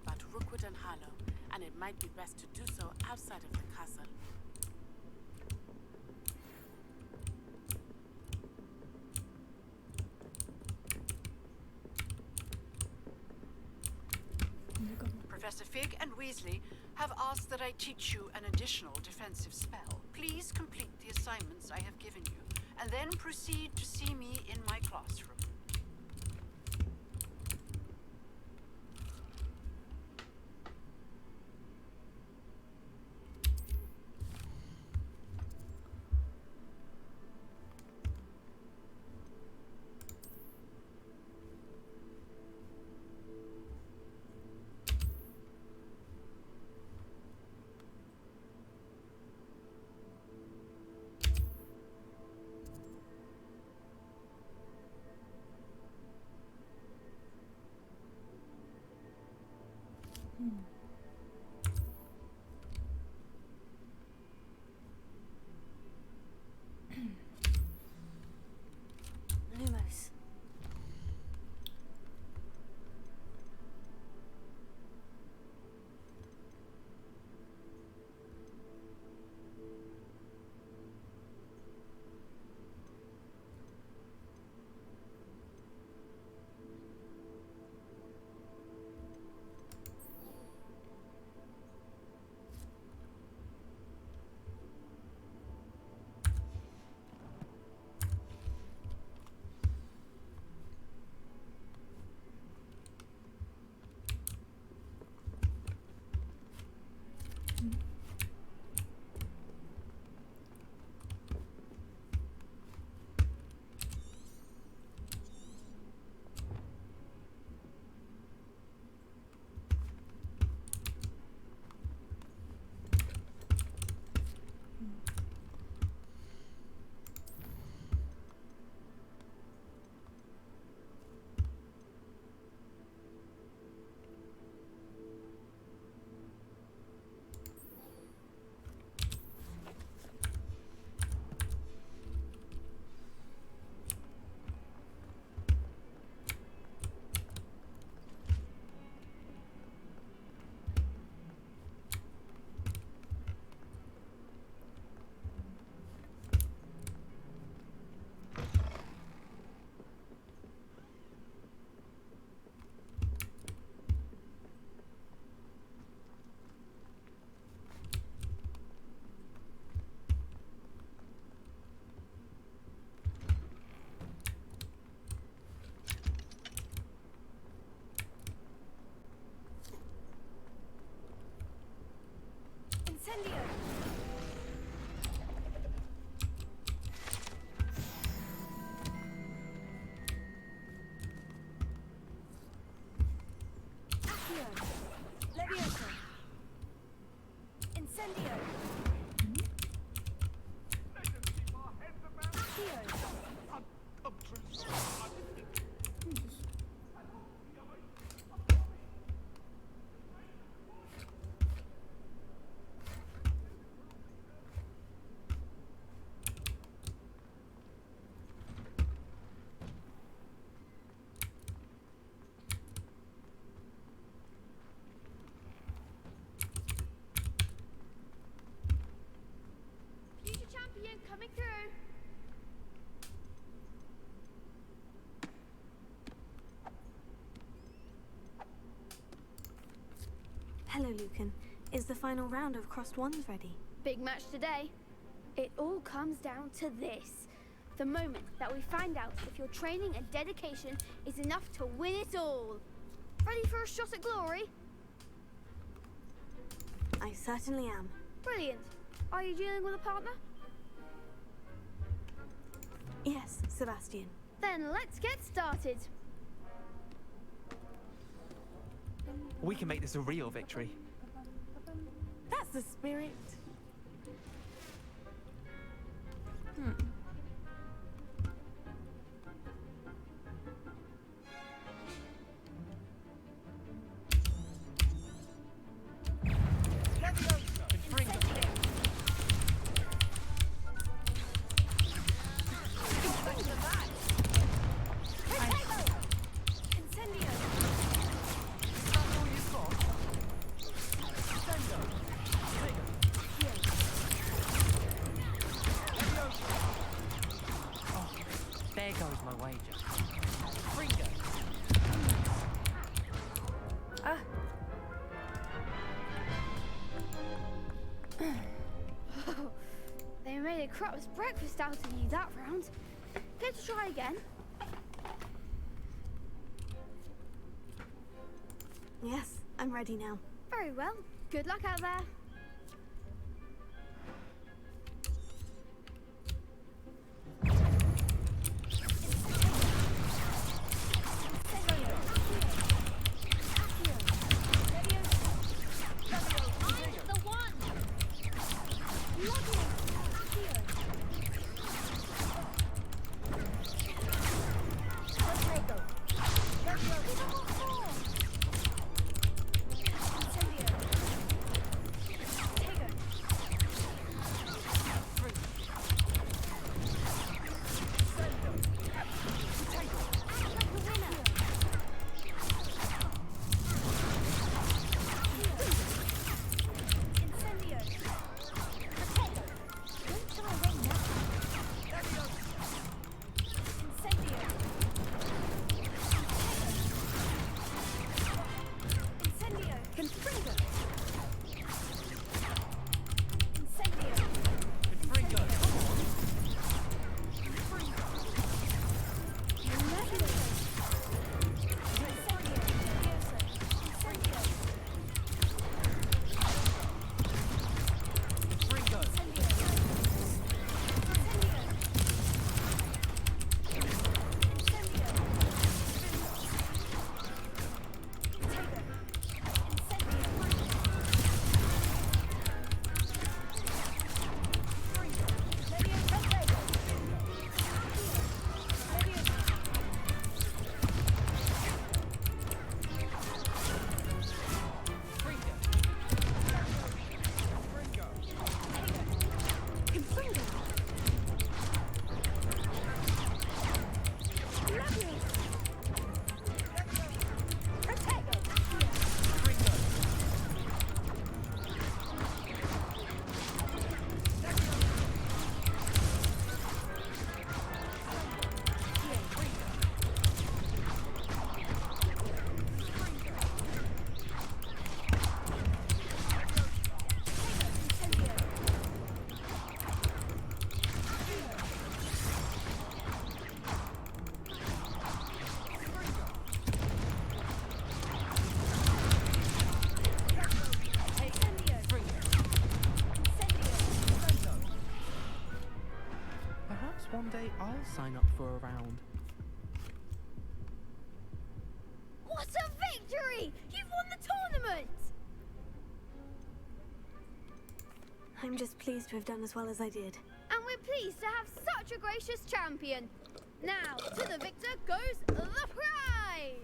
about Rookwood and Harlow, and it might be best to do so outside of the castle. Professor Fig and Weasley have asked that I teach you an additional defensive spell. Please complete the assignments I have given you, and then proceed to see me in my classroom. Lumos. Incendio! Accio! Leviosa! Incendio! Accio! Future champion coming through. Hello, Lucan. Is the final round of Crossed Wands ready? Big match today. It all comes down to this. The moment that we find out if your training and dedication is enough to win it all. Ready for a shot at glory? I certainly am. Brilliant. Are you dealing with a partner? Yes, Sebastian. Then let's get started. We can make this a real victory. That's the spirit. Incendio! There goes my wager. Fringo! Ah. They made a crap's breakfast out of you that round. Care to try again? Yes, I'm ready now. Very well. Good luck out there. One day I'll sign up for a round. What a victory! You've won the tournament! I'm just pleased to have done as well as I did. And we're pleased to have such a gracious champion. Now, to the victor goes the prize!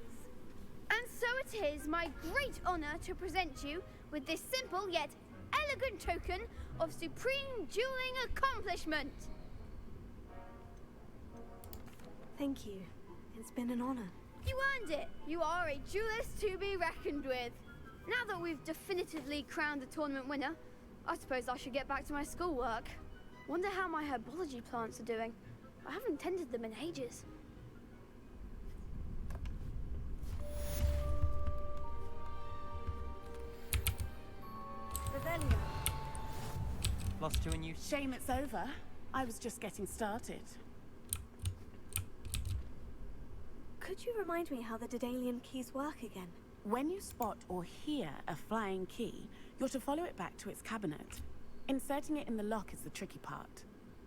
And so it is my great honor to present you with this simple yet elegant token of supreme dueling accomplishment. Thank you. It's been an honor. You earned it. You are a duelist to be reckoned with. Now that we've definitively crowned the tournament winner, I suppose I should get back to my schoolwork. Wonder how my herbology plants are doing. I haven't tended them in ages. Revelio. Lost two in you. Shame it's over. I was just getting started. Could you remind me how the Daedalian keys work again? When you spot or hear a flying key, you're to follow it back to its cabinet. Inserting it in the lock is the tricky part.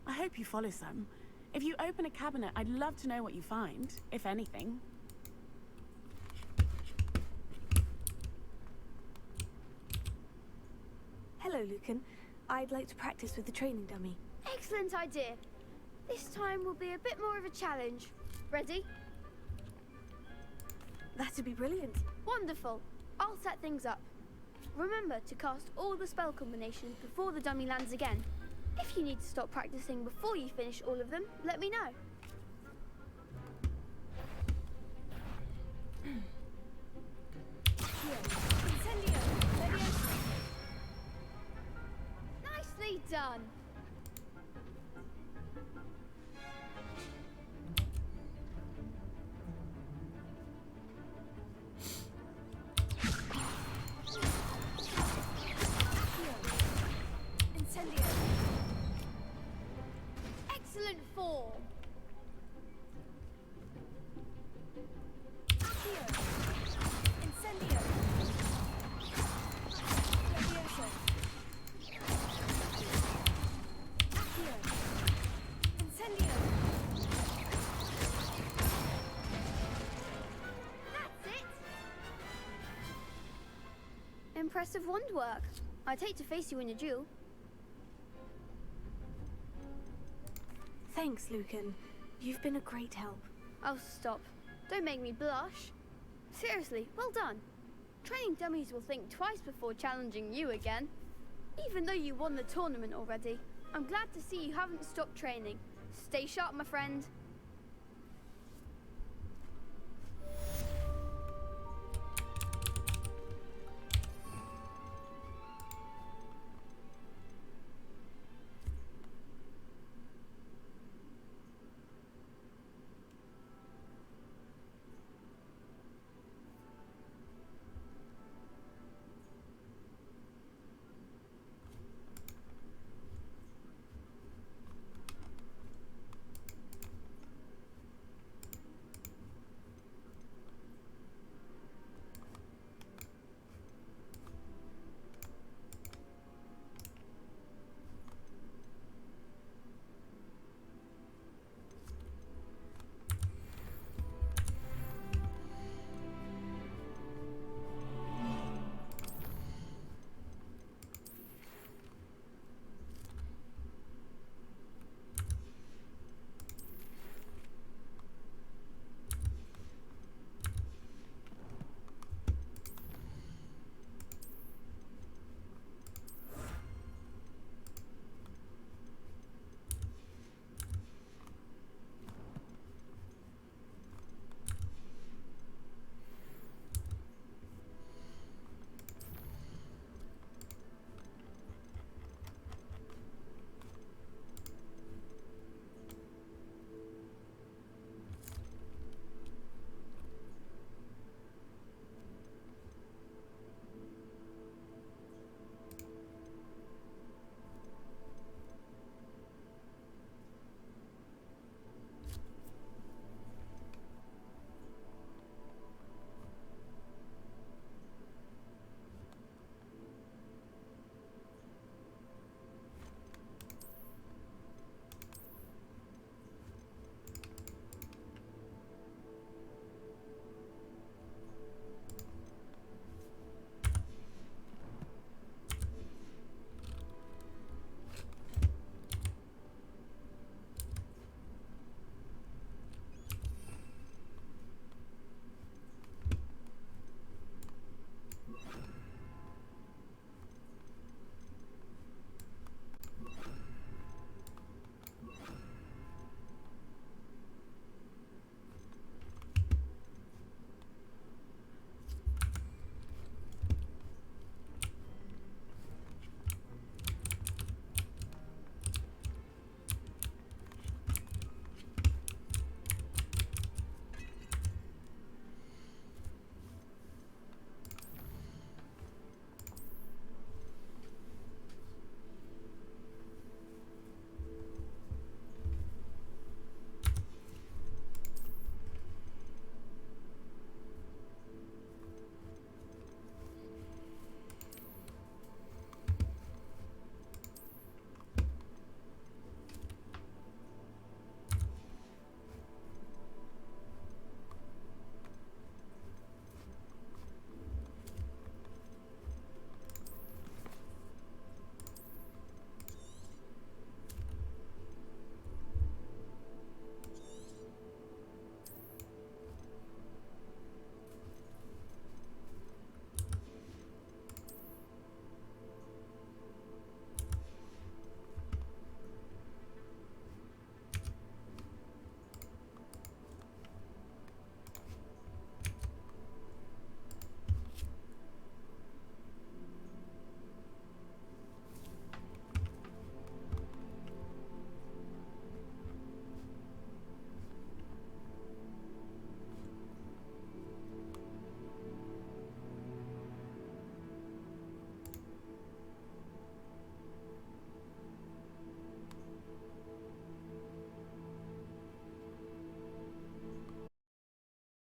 I hope you follow some. If you open a cabinet, I'd love to know what you find, if anything. Hello, Lucan. I'd like to practice with the training dummy. Excellent idea. This time will be a bit more of a challenge. Ready? That'd be brilliant. Wonderful. I'll set things up. Remember to cast all the spell combinations before the dummy lands again. If you need to stop practicing before you finish all of them, let me know. Nicely done. impressive wand work. I'd hate to face you in a duel. Thanks, Lucan. You've been a great help. Oh, stop. Don't make me blush. Seriously, well done. Training dummies will think twice before challenging you again. Even though you won the tournament already, I'm glad to see you haven't stopped training. Stay sharp, my friend.